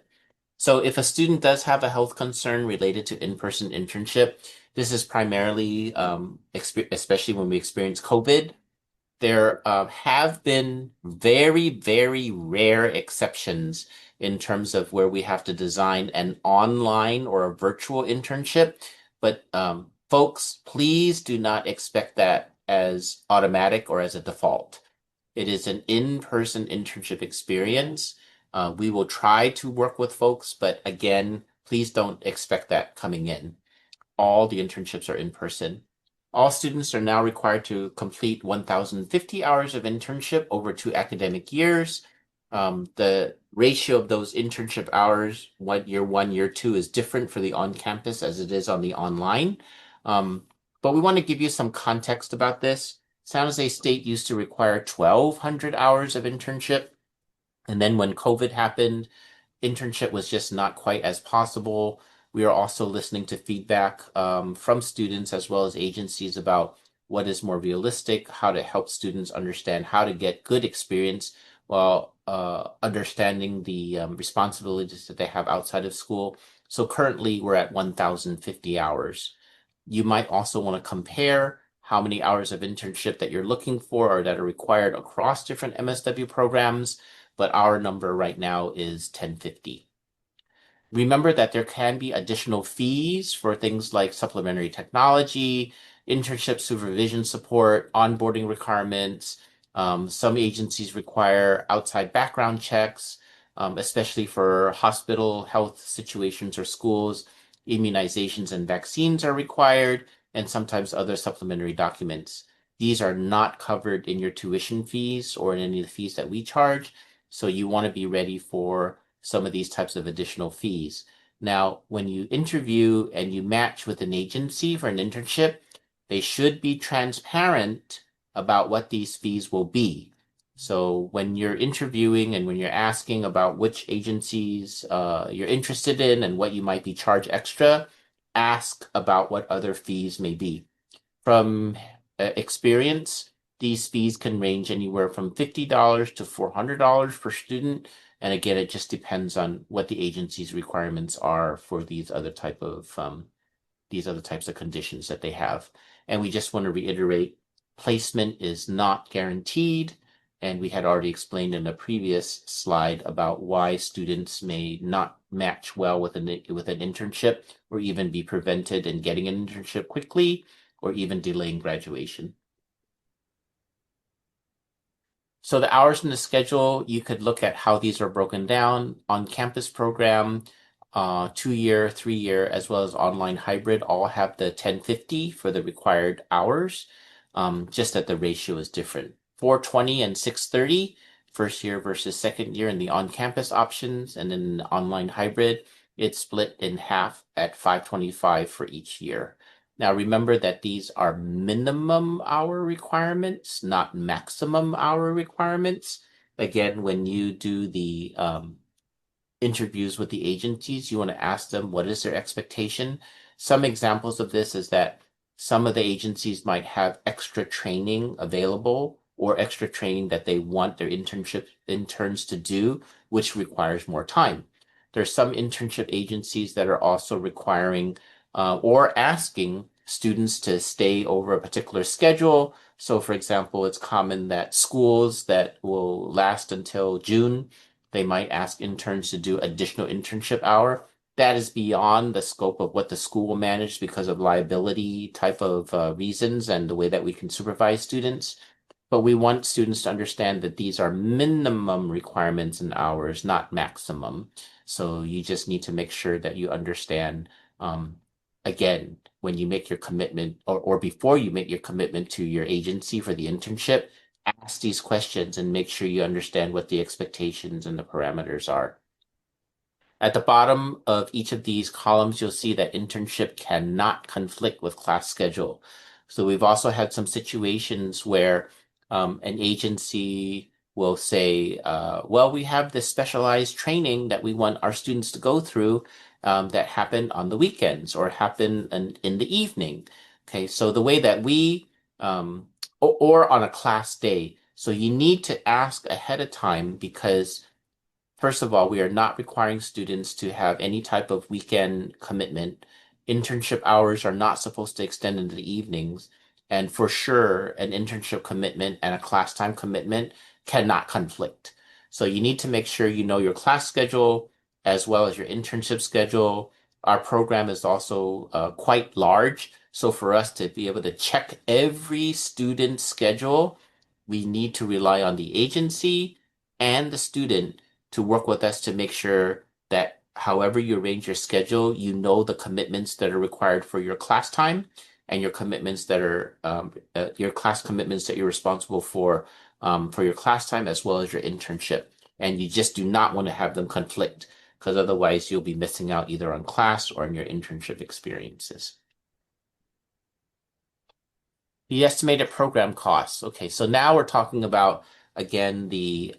So if a student does have a health concern related to in-person internship, this is primarily, especially when we experience COVID. There have been very, very rare exceptions in terms of where we have to design an online or a virtual internship. But folks, please do not expect that as automatic or as a default. It is an in-person internship experience. We will try to work with folks, but again, please don't expect that coming in. All the internships are in person. All students are now required to complete 1,050 hours of internship over 2 academic years. The ratio of those internship hours, year one, year two, is different for the on-campus as it is on the online. But we want to give you some context about this. San Jose State used to require 1,200 hours of internship. And then when COVID happened, internship was just not quite as possible. We are also listening to feedback from students as well as agencies about what is more realistic, how to help students understand how to get good experience while understanding the responsibilities that they have outside of school. So currently we're at 1,050 hours. You might also want to compare how many hours of internship that you're looking for or that are required across different MSW programs, but our number right now is 1050. Remember that there can be additional fees for things like supplementary technology, internship supervision support, onboarding requirements. Some agencies require outside background checks, especially for hospital health situations or schools. Immunizations and vaccines are required, and sometimes other supplementary documents. These are not covered in your tuition fees or in any of the fees that we charge. So you want to be ready for some of these types of additional fees. Now, when you interview and you match with an agency for an internship, they should be transparent about what these fees will be. So when you're interviewing and when you're asking about which agencies you're interested in and what you might be charged extra, ask about what other fees may be. From experience, these fees can range anywhere from $50 to $400 per student. And again, it just depends on what the agency's requirements are for these other types of conditions that they have. And we just want to reiterate, placement is not guaranteed. And we had already explained in a previous slide about why students may not match well with an internship or even be prevented in getting an internship quickly or even delaying graduation. So the hours in the schedule, you could look at how these are broken down. On-campus program, 2-year, 3-year, as well as online hybrid all have the 1050 for the required hours, just that the ratio is different. 420 and 630, first year versus second year in the on-campus options, and then the online hybrid, it's split in half at 525 for each year. Now remember that these are minimum hour requirements, not maximum hour requirements. Again, when you do the interviews with the agencies, you want to ask them what is their expectation. Some examples of this is that some of the agencies might have extra training available or extra training that they want their interns to do, which requires more time. There's some internship agencies that are also requiring or asking students to stay over a particular schedule. So, for example, it's common that schools that will last until June, they might ask interns to do additional internship hour. That is beyond the scope of what the school will manage because of liability type of reasons and the way that we can supervise students. But we want students to understand that these are minimum requirements and hours, not maximum. So you just need to make sure that you understand, again, when you make your commitment or before you make your commitment to your agency for the internship, ask these questions and make sure you understand what the expectations and the parameters are. At the bottom of each of these columns, you'll see that internship cannot conflict with class schedule. So we've also had some situations where an agency will say, well, we have this specialized training that we want our students to go through that happen on the weekends or happen in the evening. Okay, so the way that we, or on a class day, so you need to ask ahead of time because First of all, we are not requiring students to have any type of weekend commitment. Internship hours are not supposed to extend into the evenings. And for sure, an internship commitment and a class time commitment cannot conflict. So you need to make sure you know your class schedule as well as your internship schedule. Our program is also quite large. So for us to be able to check every student's schedule, we need to rely on the agency and the student to work with us to make sure that however you arrange your schedule, you know the commitments that are required for your class time and your commitments that are your class commitments that you're responsible for your class time as well as your internship. And you just do not want to have them conflict because otherwise you'll be missing out either on class or in your internship experiences. The estimated program costs. Okay, so now we're talking about, again, the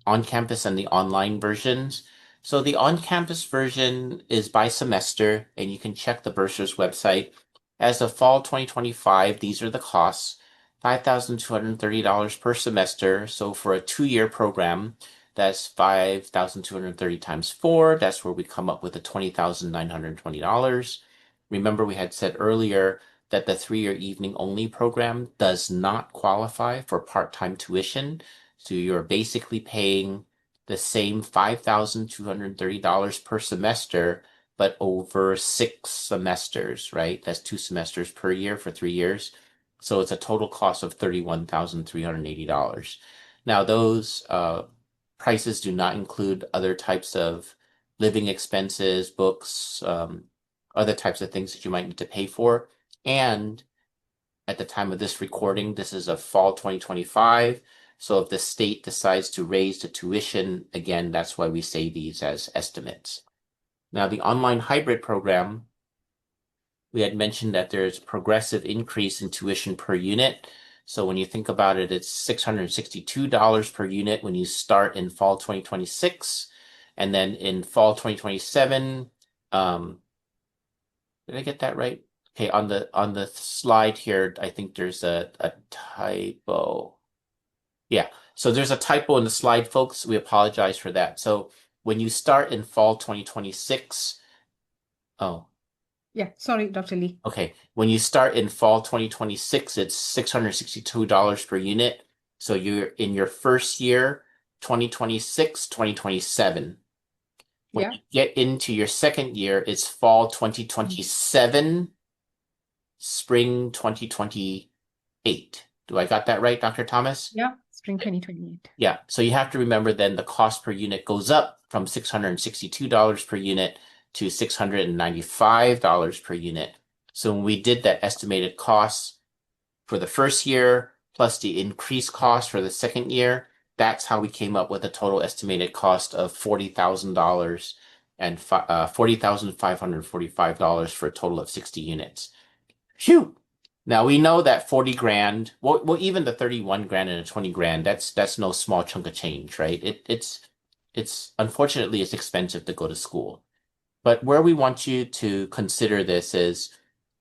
on-campus and the online versions. So the on-campus version is by semester, and you can check the bursar's website. As of fall 2025, these are the costs. $5,230 per semester. So for a 2-year program, that's 5,230 times 4. That's where we come up with the $20,920. Remember, we had said earlier that the 3-year evening only program does not qualify for part-time tuition. So you're basically paying the same $5,230 per semester, but over 6 semesters, right? That's 2 semesters per year for 3 years. So it's a total cost of $31,380. Now, those prices do not include other types of living expenses, books, other types of things that you might need to pay for. And at the time of this recording, this is a fall 2025. So if the state decides to raise the tuition, again, that's why we say these as estimates. Now, the online hybrid program, we had mentioned that there's progressive increase in tuition per unit. So when you think about it, it's $662 per unit when you start in fall 2026. And then in fall 2027, did I get that right? Okay, on the slide here, I think there's a typo. Yeah, so there's a typo in the slide, folks. We apologize for that. So when you start in fall 2026, oh, Yeah, sorry, Dr. Lee. okay. When you start in fall 2026, it's $662 per unit. So you're in your first year, 2026, 2027. When Yeah. you get into your second year, it's fall 2027, spring 2028. Do I got that right, Dr. Thomas? Yeah, spring 2028. Yeah. So you have to remember then the cost per unit goes up from $662 per unit to $695 per unit. So when we did that estimated cost for the first year plus the increased cost for the second year, that's how we came up with a total estimated cost of $40,000 and $40,545 for a total of 60 units. Phew. Now we know that 40 grand, well, even the 31 grand and the 20 grand, that's no small chunk of change, right? It's unfortunately it's expensive to go to school. But where we want you to consider this is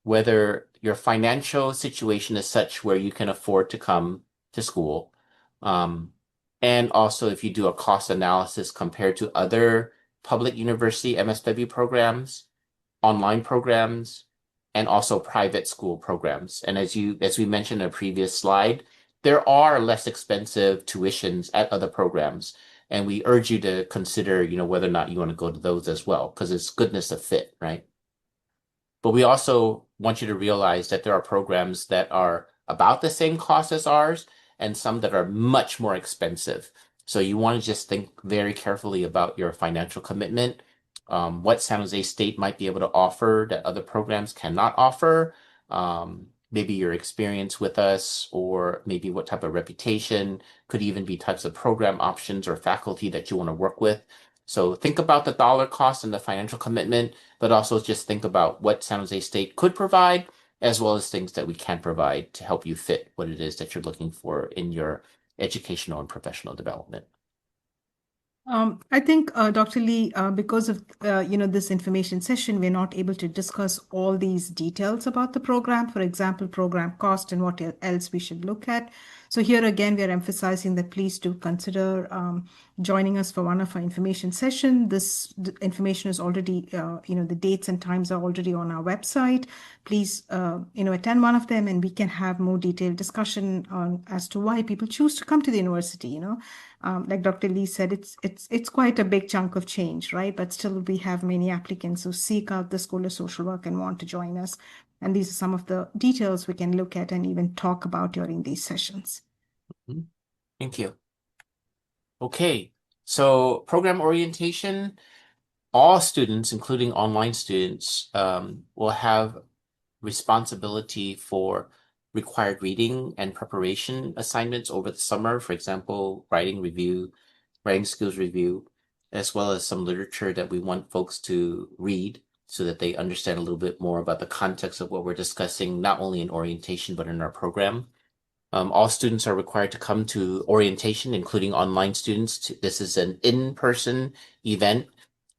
whether your financial situation is such where you can afford to come to school. And also if you do a cost analysis compared to other public university MSW programs, online programs, and also private school programs. And as we mentioned in a previous slide, there are less expensive tuitions at other programs. And we urge you to consider, whether or not you want to go to those as well, because it's goodness of fit, right? But we also want you to realize that there are programs that are about the same cost as ours and some that are much more expensive. So you want to just think very carefully about your financial commitment, what San Jose State might be able to offer that other programs cannot offer, maybe your experience with us, or maybe what type of reputation, could even be types of program options or faculty that you want to work with. So think about the dollar cost and the financial commitment, but also just think about what San Jose State could provide, as well as things that we can provide to help you fit what it is that you're looking for in your educational and professional development. I think, Dr. Lee, because of this information session, we're not able to discuss all these details about the program. For example, program cost and what else we should look at. So here again, we are emphasizing that please do consider joining us for one of our information session. The information is already, the dates and times are already on our website. Please, attend one of them, and we can have more detailed discussion on as to why people choose to come to the university. Like Dr. Lee said, it's quite a big chunk of change, right? But still, we have many applicants who seek out the School of Social Work and want to join us. And these are some of the details we can look at and even talk about during these sessions. Thank you. Okay, so program orientation, all students, including online students, will have responsibility for required reading and preparation assignments over the summer. For example, writing skills review, as well as some literature that we want folks to read so that they understand a little bit more about the context of what we're discussing, not only in orientation, but in our program. All students are required to come to orientation, including online students. This is an in-person event.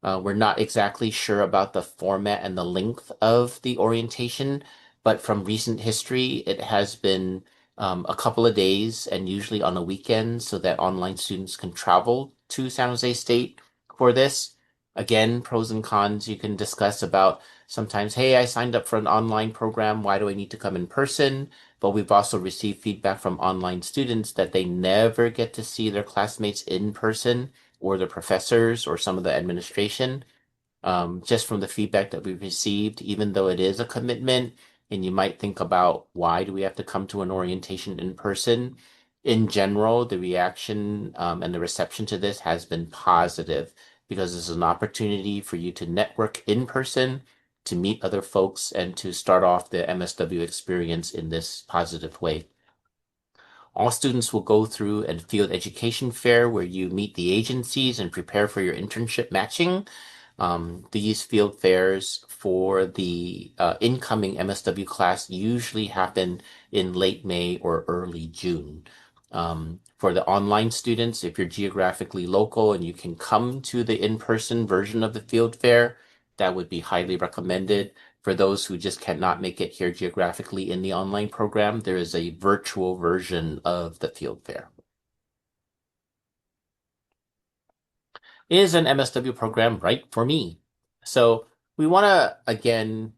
We're not exactly sure about the format and the length of the orientation, but from recent history, it has been a couple of days and usually on a weekend so that online students can travel to San Jose State for this. Again, pros and cons you can discuss about sometimes, hey, I signed up for an online program. Why do I need to come in person? But we've also received feedback from online students that they never get to see their classmates in person or the professors or some of the administration. Just from the feedback that we've received, even though it is a commitment, and you might think about why do we have to come to an orientation in person? In general, the reaction and the reception to this has been positive because it's an opportunity for you to network in person, to meet other folks, and to start off the MSW experience in this positive way. All students will go through a field education fair where you meet the agencies and prepare for your internship matching. These field fairs for the incoming MSW class usually happen in late May or early June. For the online students, if you're geographically local and you can come to the in-person version of the field fair, that would be highly recommended. For those who just cannot make it here geographically in the online program, there is a virtual version of the field fair. Is an MSW program right for me? So we want to again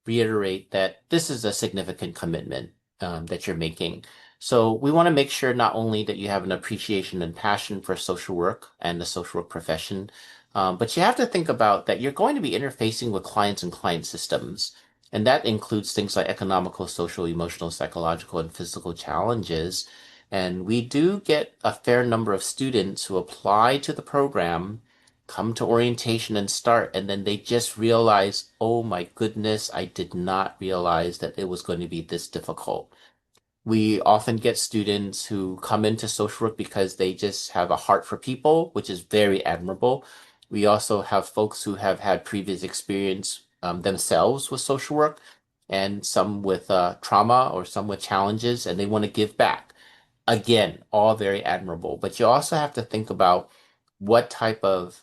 reiterate that this is a significant commitment that you're making. So we want to make sure not only that you have an appreciation and passion for social work and the social work profession, but you have to think about that you're going to be interfacing with clients and client systems. And that includes things like economical, social, emotional, psychological, and physical challenges. And we do get a fair number of students who apply to the program, come to orientation and start, and then they just realize, oh my goodness, I did not realize that it was going to be this difficult. We often get students who come into social work because they just have a heart for people, which is very admirable. We also have folks who have had previous experience themselves with social work, and some with trauma or some with challenges, and they want to give back. Again, all very admirable. But you also have to think about what type of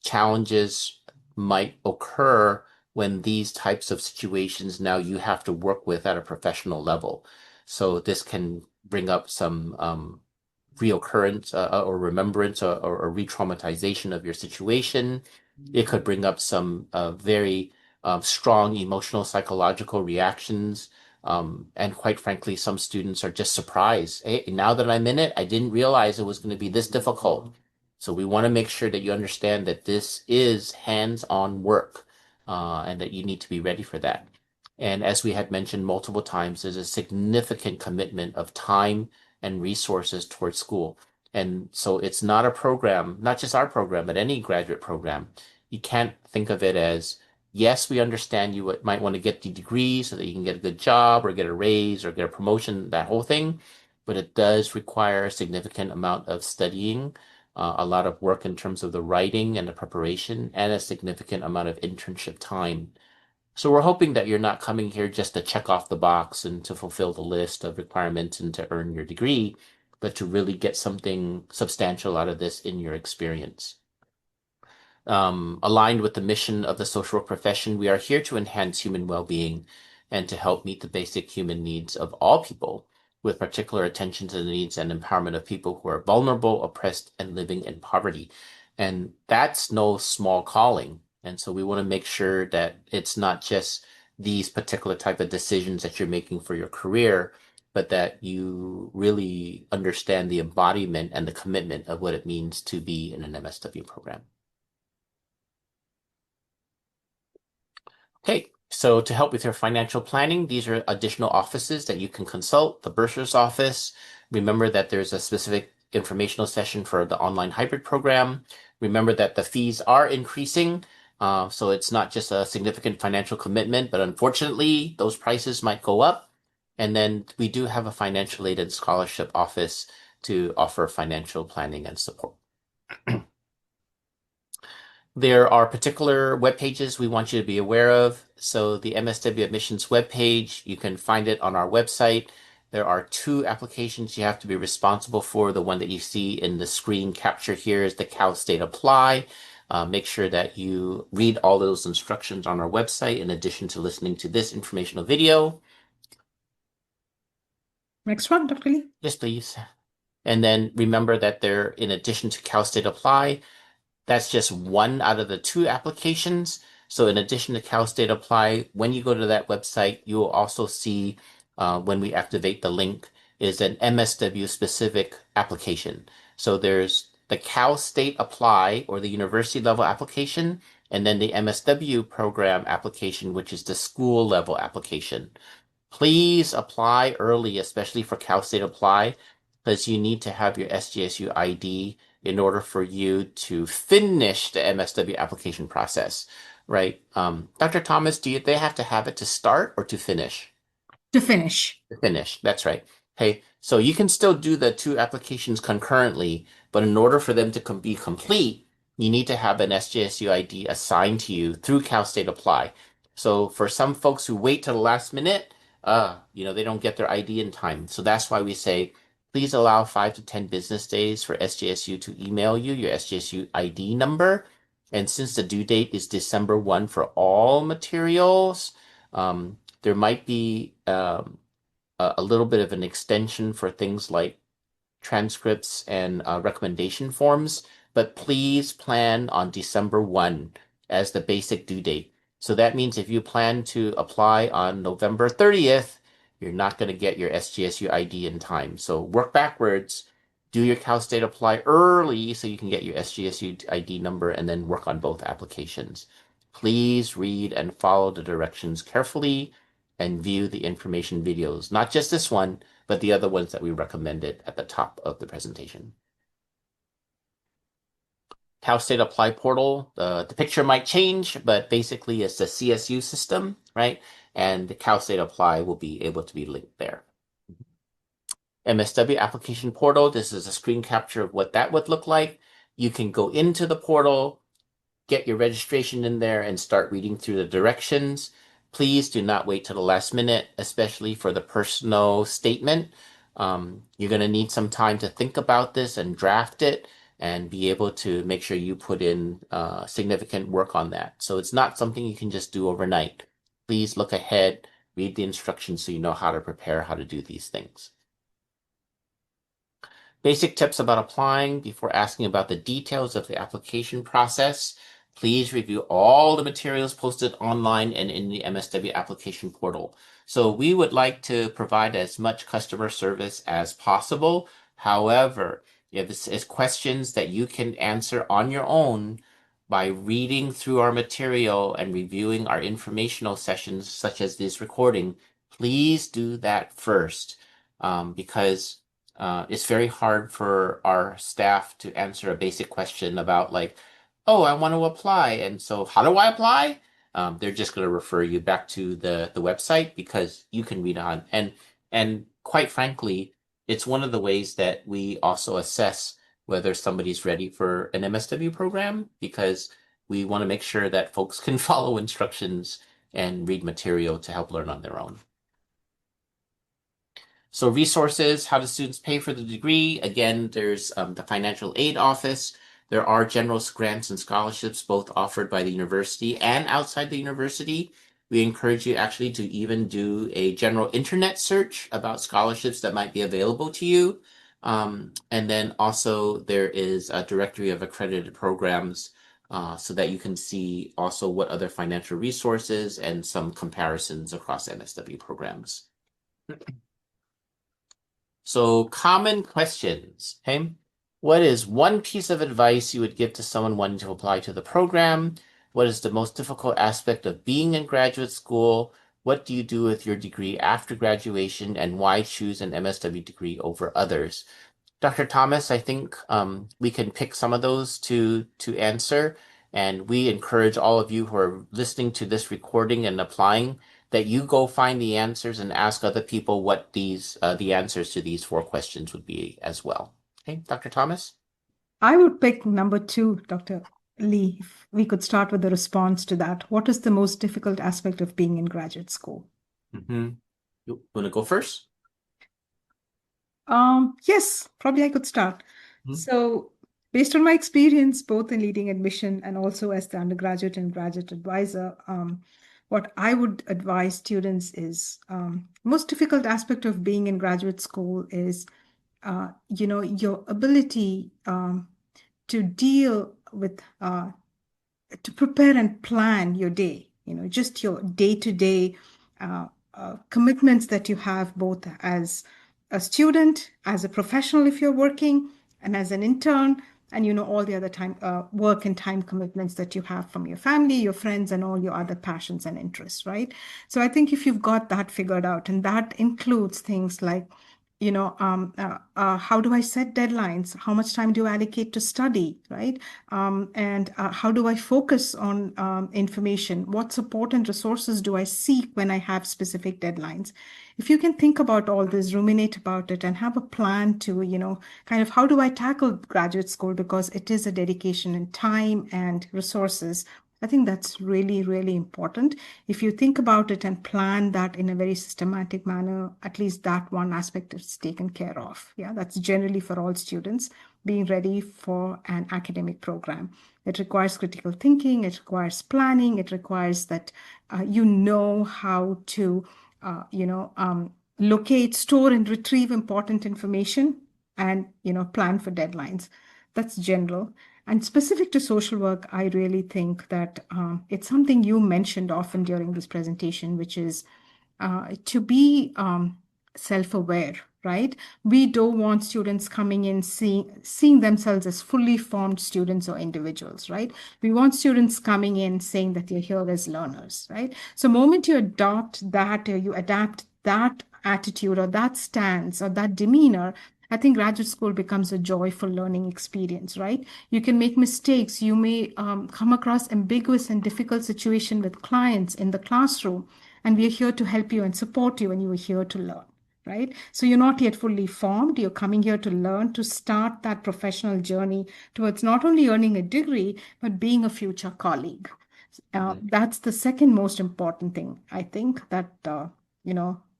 challenges might occur when these types of situations now you have to work with at a professional level. So this can bring up some reoccurrence or remembrance or re-traumatization of your situation. It could bring up some very strong emotional, psychological reactions. And quite frankly, some students are just surprised. Hey, now that I'm in it, I didn't realize it was going to be this difficult. So we want to make sure that you understand that this is hands-on work, and that you need to be ready for that. And as we had mentioned multiple times, there's a significant commitment of time and resources towards school. And so it's not a program, not just our program, but any graduate program. You can't think of it as, yes, we understand you might want to get the degree so that you can get a good job or get a raise or get a promotion, that whole thing. But it does require a significant amount of studying, a lot of work in terms of the writing and the preparation, and a significant amount of internship time. So we're hoping that you're not coming here just to check off the box and to fulfill the list of requirements and to earn your degree, but to really get something substantial out of this in your experience. Aligned with the mission of the social work profession, we are here to enhance human well-being and to help meet the basic human needs of all people. with particular attention to the needs and empowerment of people who are vulnerable, oppressed, and living in poverty. And that's no small calling. And so we want to make sure that it's not just these particular type of decisions that you're making for your career, but that you really understand the embodiment and the commitment of what it means to be in an MSW program. Okay, so to help with your financial planning, these are additional offices that you can consult. The bursar's office. Remember that there's a specific informational session for the online hybrid program. Remember that the fees are increasing. So it's not just a significant financial commitment, but unfortunately, those prices might go up. And then we do have a financial aid and scholarship office to offer financial planning and support. There are particular web pages we want you to be aware of. So the MSW admissions webpage, you can find it on our website. There are 2 applications you have to be responsible for. The one that you see in the screen capture here is the Cal State Apply. Make sure that you read all those instructions on our website in addition to listening to this informational video. Next one, Dr. Lee. Yes, please. And then remember that they're in addition to Cal State Apply, that's just one out of the 2 applications. So in addition to Cal State Apply, when you go to that website, you will also see when we activate the link is an MSW specific application. So there's the Cal State Apply or the university level application, and then the MSW program application, which is the school level application. Please apply early, especially for Cal State Apply, because you need to have your SGSU ID in order for you to finish the MSW application process, right? Dr. Thomas, they have to have it to start or to finish? To finish. To finish, that's right. Okay, so you can still do the 2 applications concurrently, but in order for them to be complete, you need to have an SGSU ID assigned to you through Cal State Apply. So for some folks who wait till the last minute, they don't get their ID in time. So that's why we say, please allow 5 to 10 business days for SGSU to email you your SGSU ID number. And since the due date is December 1 for all materials, there might be a little bit of an extension for things like transcripts and recommendation forms, but please plan on December 1 as the basic due date. So that means if you plan to apply on November 30th, you're not going to get your SGSU ID in time. So work backwards, do your Cal State Apply early so you can get your SGSU ID number and then work on both applications. Please read and follow the directions carefully and view the information videos, not just this one, but the other ones that we recommended at the top of the presentation. Cal State Apply portal, the picture might change, but basically it's the CSU system, right? And the Cal State Apply will be able to be linked there. MSW application portal, this is a screen capture of what that would look like. You can go into the portal, get your registration in there, and start reading through the directions. Please do not wait till the last minute, especially for the personal statement. You're going to need some time to think about this and draft it and be able to make sure you put in significant work on that. So it's not something you can just do overnight. Please look ahead, read the instructions so you know how to prepare, how to do these things. Basic tips about applying before asking about the details of the application process. Please review all the materials posted online and in the MSW application portal. So we would like to provide as much customer service as possible. However, if this is questions that you can answer on your own by reading through our material and reviewing our informational sessions, such as this recording, please do that first, because it's very hard for our staff to answer a basic question about like, oh, I want to apply. And so how do I apply? They're just going to refer you back to the website because you can read on. And quite frankly, it's one of the ways that we also assess whether somebody's ready for an MSW program, because we want to make sure that folks can follow instructions and read material to help learn on their own. So resources, how do students pay for the degree? Again, there's the financial aid office. There are general grants and scholarships, both offered by the university and outside the university. We encourage you actually to even do a general internet search about scholarships that might be available to you. And then also there is a directory of accredited programs so that you can see also what other financial resources and some comparisons across MSW programs. So common questions, okay? What is one piece of advice you would give to someone wanting to apply to the program? What is the most difficult aspect of being in graduate school? What do you do with your degree after graduation, and why choose an MSW degree over others? Dr. Thomas, I think we can pick some of those to answer, and we encourage all of you who are listening to this recording and applying that you go find the answers and ask other people what the answers to these 4 questions would be as well. Okay, Dr. Thomas? I would pick number 2, Dr. Lee. If we could start with the response to that. What is the most difficult aspect of being in graduate school? You want to go first? Yes, probably I could start. Mhm. So, based on my experience, both in leading admission and also as the undergraduate and graduate advisor, what I would advise students is most difficult aspect of being in graduate school is, your ability to deal with to prepare and plan your day, just your day-to-day commitments that you have both as a student, as a professional if you're working, and as an intern, and all the other time work and time commitments that you have from your family, your friends, and all your other passions and interests, right? So I think if you've got that figured out, and that includes things like how do I set deadlines? How much time do I allocate to study, right? And how do I focus on information? What support and resources do I seek when I have specific deadlines? If you can think about all this, ruminate about it, and have a plan to, kind of how do I tackle graduate school, because it is a dedication in time and resources. I think that's really, really important. If you think about it and plan that in a very systematic manner, at least that one aspect is taken care of. Yeah, that's generally for all students being ready for an academic program. It requires critical thinking, it requires planning, it requires that you know how to, locate, store, and retrieve important information and, plan for deadlines. That's general. And specific to social work, I really think that it's something you mentioned often during this presentation, which is to be self-aware, right? We don't want students coming in seeing themselves as fully formed students or individuals, right? We want students coming in saying that they're here as learners, right? So moment you adopt that, or you adapt that attitude or that stance or that demeanor, I think graduate school becomes a joyful learning experience, right? You can make mistakes. You may come across ambiguous and difficult situation with clients in the classroom, and we are here to help you and support you, and you are here to learn, right? So you're not yet fully formed. You're coming here to learn, to start that professional journey towards not only earning a degree, but being a future colleague. That's the second most important thing, I think, that,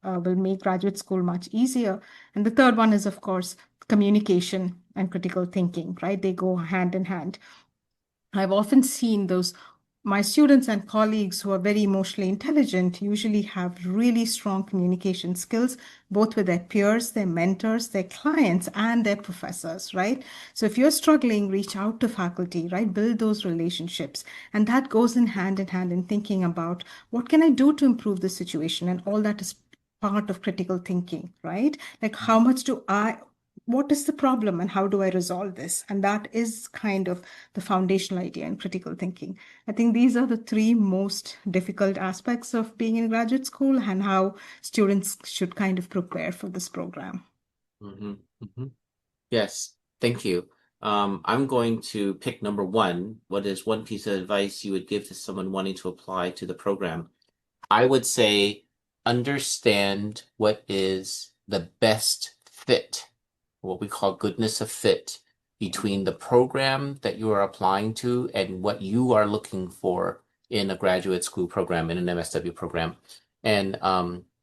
will make graduate school much easier. And the third one is, of course, communication and critical thinking, right? They go hand in hand. I've often seen my students and colleagues who are very emotionally intelligent usually have really strong communication skills, both with their peers, their mentors, their clients, and their professors, right? So if you're struggling, reach out to faculty, right? Build those relationships. And that goes in hand in thinking about what can I do to improve the situation? And all that is part of critical thinking, right? Like what is the problem and how do I resolve this? And that is kind of the foundational idea in critical thinking. I think these are the 3 most difficult aspects of being in graduate school and how students should kind of prepare for this program. Yes, thank you. I'm going to pick number 1. What is one piece of advice you would give to someone wanting to apply to the program? I would say understand what is the best fit, what we call goodness of fit, between the program that you are applying to and what you are looking for in a graduate school program, in an MSW program. And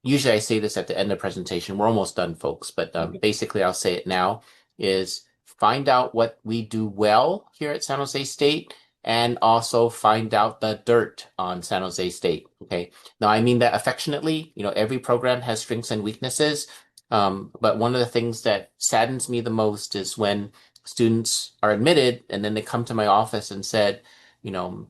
usually I say this at the end of the presentation. We're almost done, folks, but basically I'll say it now, is find out what we do well here at San Jose State and also find out the dirt on San Jose State. Okay. Now, I mean that affectionately. Every program has strengths and weaknesses. But one of the things that saddens me the most is when students are admitted and then they come to my office and said, you know,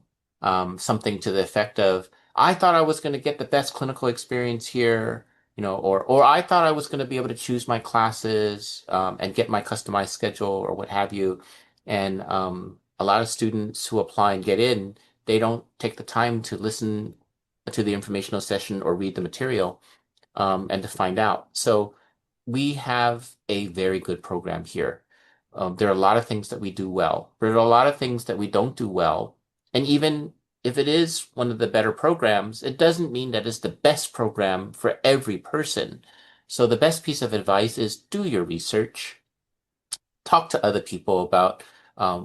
something to the effect of, I thought I was going to get the best clinical experience here, or I thought I was going to be able to choose my classes, and get my customized schedule or what have you. And a lot of students who apply and get in, they don't take the time to listen to the informational session or read the material, and to find out. So we have a very good program here. There are a lot of things that we do well. There are a lot of things that we don't do well. And even if it is one of the better programs, it doesn't mean that it's the best program for every person. So the best piece of advice is do your research, talk to other people about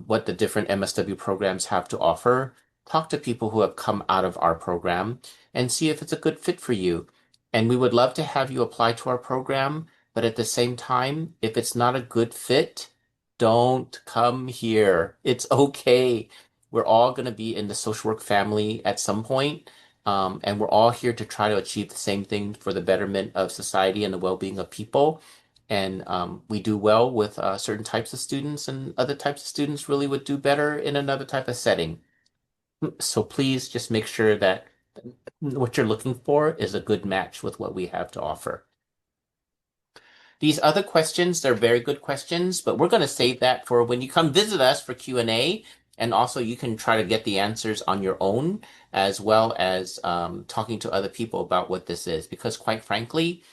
what the different MSW programs have to offer. Talk to people who have come out of our program and see if it's a good fit for you. And we would love to have you apply to our program, but at the same time, if it's not a good fit, don't come here. It's okay. We're all going to be in the social work family at some point, and we're all here to try to achieve the same thing for the betterment of society and the well-being of people. And we do well with certain types of students, and other types of students really would do better in another type of setting. So please just make sure that what you're looking for is a good match with what we have to offer. These other questions, they're very good questions, but we're going to save that for when you come visit us for Q&A. And also you can try to get the answers on your own, as well as talking to other people about what this is. Because quite frankly,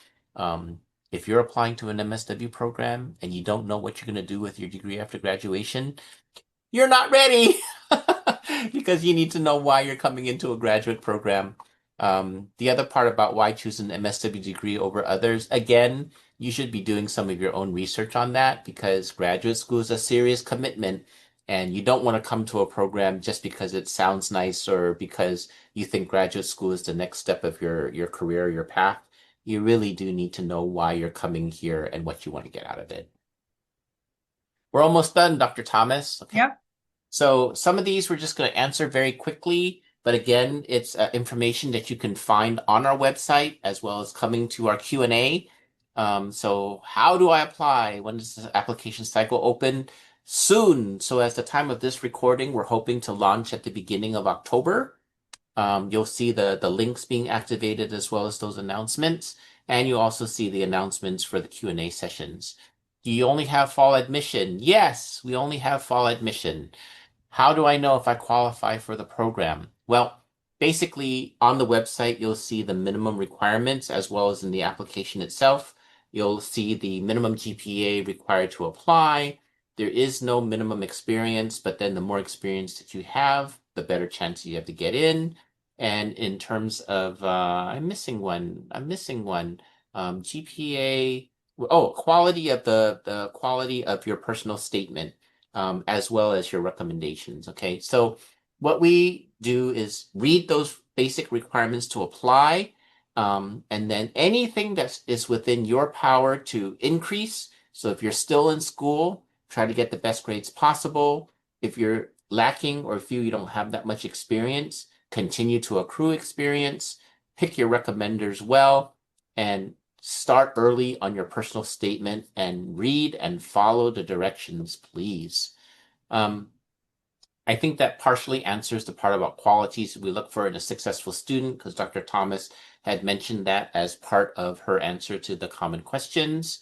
if you're applying to an MSW program and you don't know what you're going to do with your degree after graduation, you're not ready because you need to know why you're coming into a graduate program. The other part about why choose an MSW degree over others, again, you should be doing some of your own research on that, because graduate school is a serious commitment and you don't want to come to a program just because it sounds nice or because you think graduate school is the next step of your career, your path. You really do need to know why you're coming here and what you want to get out of it. We're almost done, Dr. Thomas. Okay. Yep. So some of these we're just going to answer very quickly, but again, it's information that you can find on our website as well as coming to our Q&A. So how do I apply? When does the application cycle open? Soon. So as the time of this recording, we're hoping to launch at the beginning of October. You'll see the links being activated as well as those announcements, and you also see the announcements for the Q&A sessions. Do you only have fall admission? Yes, we only have fall admission. How do I know if I qualify for the program? Well, basically on the website, you'll see the minimum requirements as well as in the application itself. You'll see the minimum GPA required to apply. There is no minimum experience, but then the more experience that you have, the better chance you have to get in. And in terms of, I'm missing one. GPA, quality of the quality of your personal statement, as well as your recommendations. Okay, so what we do is read those basic requirements to apply, and then anything that is within your power to increase. So if you're still in school, try to get the best grades possible. If you're lacking or feel you don't have that much experience, continue to accrue experience, pick your recommenders well, and start early on your personal statement and read and follow the directions, please. I think that partially answers the part about qualities we look for in a successful student, because Dr. Thomas had mentioned that as part of her answer to the common questions.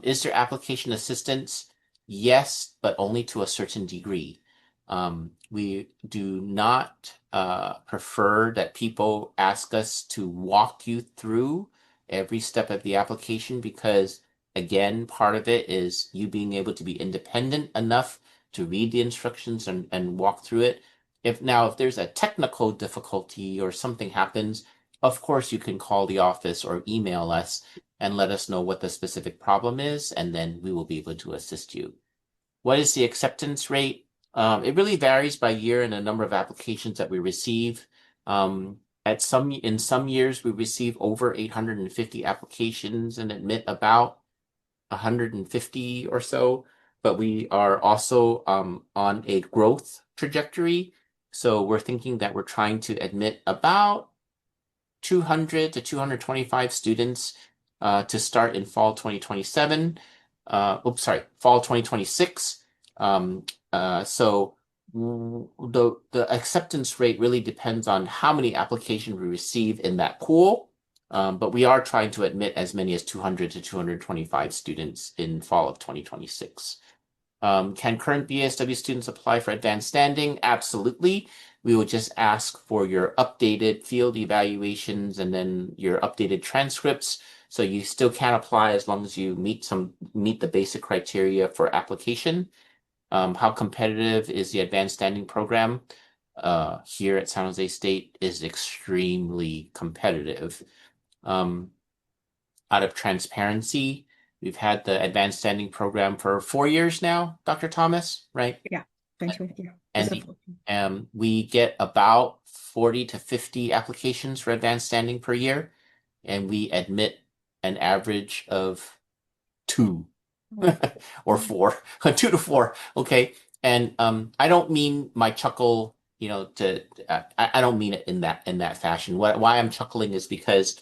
Is there application assistance? Yes, but only to a certain degree. We do not prefer that people ask us to walk you through every step of the application, because again, part of it is you being able to be independent enough to read the instructions and walk through it. If there's a technical difficulty or something happens, of course you can call the office or email us and let us know what the specific problem is, and then we will be able to assist you. What is the acceptance rate? It really varies by year and the number of applications that we receive. In some years, we receive over 850 applications and admit about 150 or so. But we are also on a growth trajectory. So we're thinking that we're trying to admit about 200 to 225 students to start in fall 2027. Fall 2026. Um, so the acceptance rate really depends on how many applications we receive in that pool. But we are trying to admit as many as 200 to 225 students in fall of 2026. Can current BSW students apply for advanced standing? Absolutely. We would just ask for your updated field evaluations and then your updated transcripts. So you still can apply as long as you meet the basic criteria for application. How competitive is the advanced standing program? Here at San Jose State is extremely competitive. Um, Out of transparency, we've had the advanced standing program for 4 years now, Dr. Thomas, right? Yeah, 20, yeah. This And is we get about 40 to 50 applications for advanced standing per year, and we admit an average of two or four, 2 to 4. Okay. And I don't mean my chuckle, I don't mean it in that fashion. Why I'm chuckling is because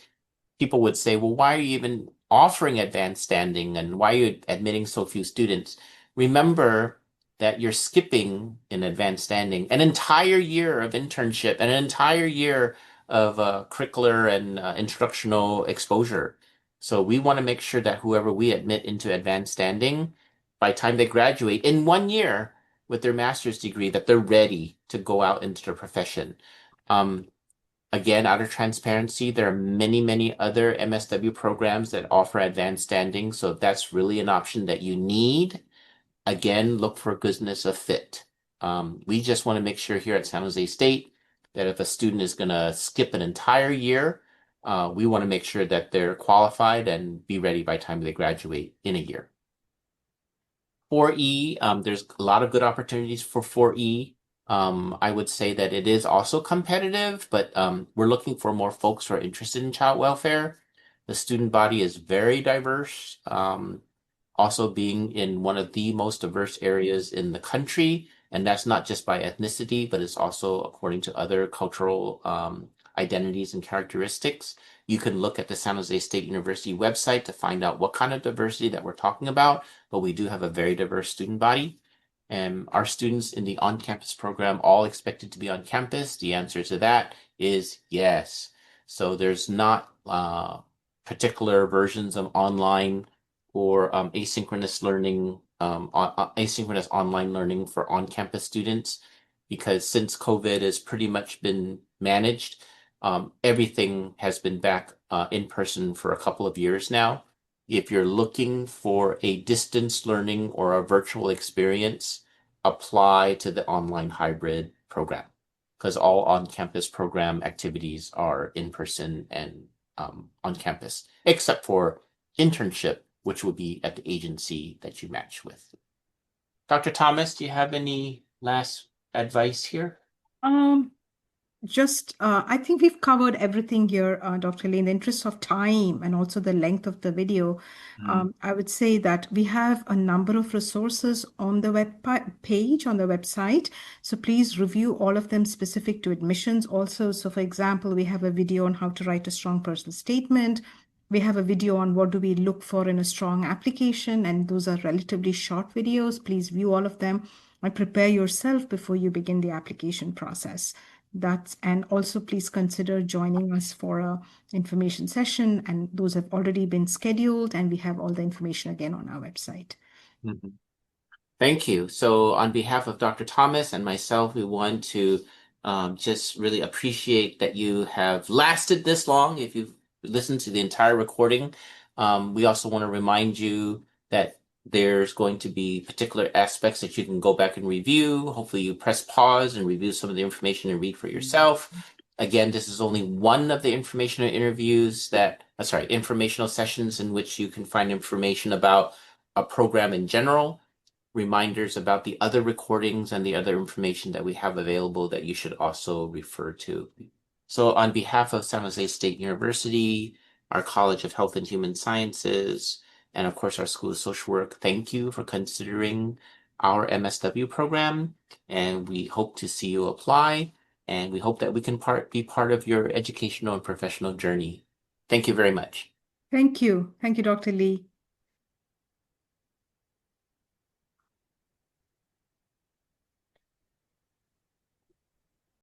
people would say, well, why are you even offering advanced standing and why are you admitting so few students? Remember that you're skipping in advanced standing an entire year of internship and an entire year of curricular and instructional exposure. So we want to make sure that whoever we admit into advanced standing, by the time they graduate in 1 year with their master's degree, that they're ready to go out into the profession. Um, Again, out of transparency, there are many, many other MSW programs that offer advanced standing. So if that's really an option that you need, again, look for goodness of fit. We just want to make sure here at San Jose State that if a student is going to skip an entire year, we want to make sure that they're qualified and be ready by the time they graduate in a year. 4E, there's a lot of good opportunities for 4E. I would say that it is also competitive, but we're looking for more folks who are interested in child welfare. The student body is very diverse, also being in one of the most diverse areas in the country. And that's not just by ethnicity, but it's also according to other cultural identities and characteristics. You can look at the San Jose State University website to find out what kind of diversity that we're talking about, but we do have a very diverse student body. And our students in the on-campus program all expected to be on campus? The answer to that is yes. So there's not particular versions of online or asynchronous learning, asynchronous online learning for on-campus students, because since COVID has pretty much been managed, everything has been back in person for a couple of years now. If you're looking for a distance learning or a virtual experience, apply to the online hybrid program because all on-campus program activities are in person and on campus, except for internship, which would be at the agency that you match with. Dr. Thomas, do you have any last advice here? Um, I think we've covered everything here, Dr. Lee. In the interest of time and also the length of the video, I would say that we have a number of resources on the page on the website. So please review all of them specific to admissions also. So for example, we have a video on how to write a strong personal statement. We have a video on what do we look for in a strong application, and those are relatively short videos. Please view all of them and prepare yourself before you begin the application process. And also please consider joining us for a information session, and those have already been scheduled, and we have all the information again on our website. Mhm. Thank you. So on behalf of Dr. Thomas and myself, we want to just really appreciate that you have lasted this long. If you've listened to the entire recording, we also want to remind you that there's going to be particular aspects that you can go back and review. Hopefully you press pause and review some of the information and read for yourself. Again, this is only one of the informational informational sessions in which you can find information about a program in general, reminders about the other recordings and the other information that we have available that you should also refer to. So on behalf of San Jose State University, our College of Health and Human Sciences, and of course our School of Social Work, thank you for considering our MSW program, and we hope to see you apply, and we hope that we can be part of your educational and professional journey. Thank you very much. Thank you. Thank you, Dr. Lee.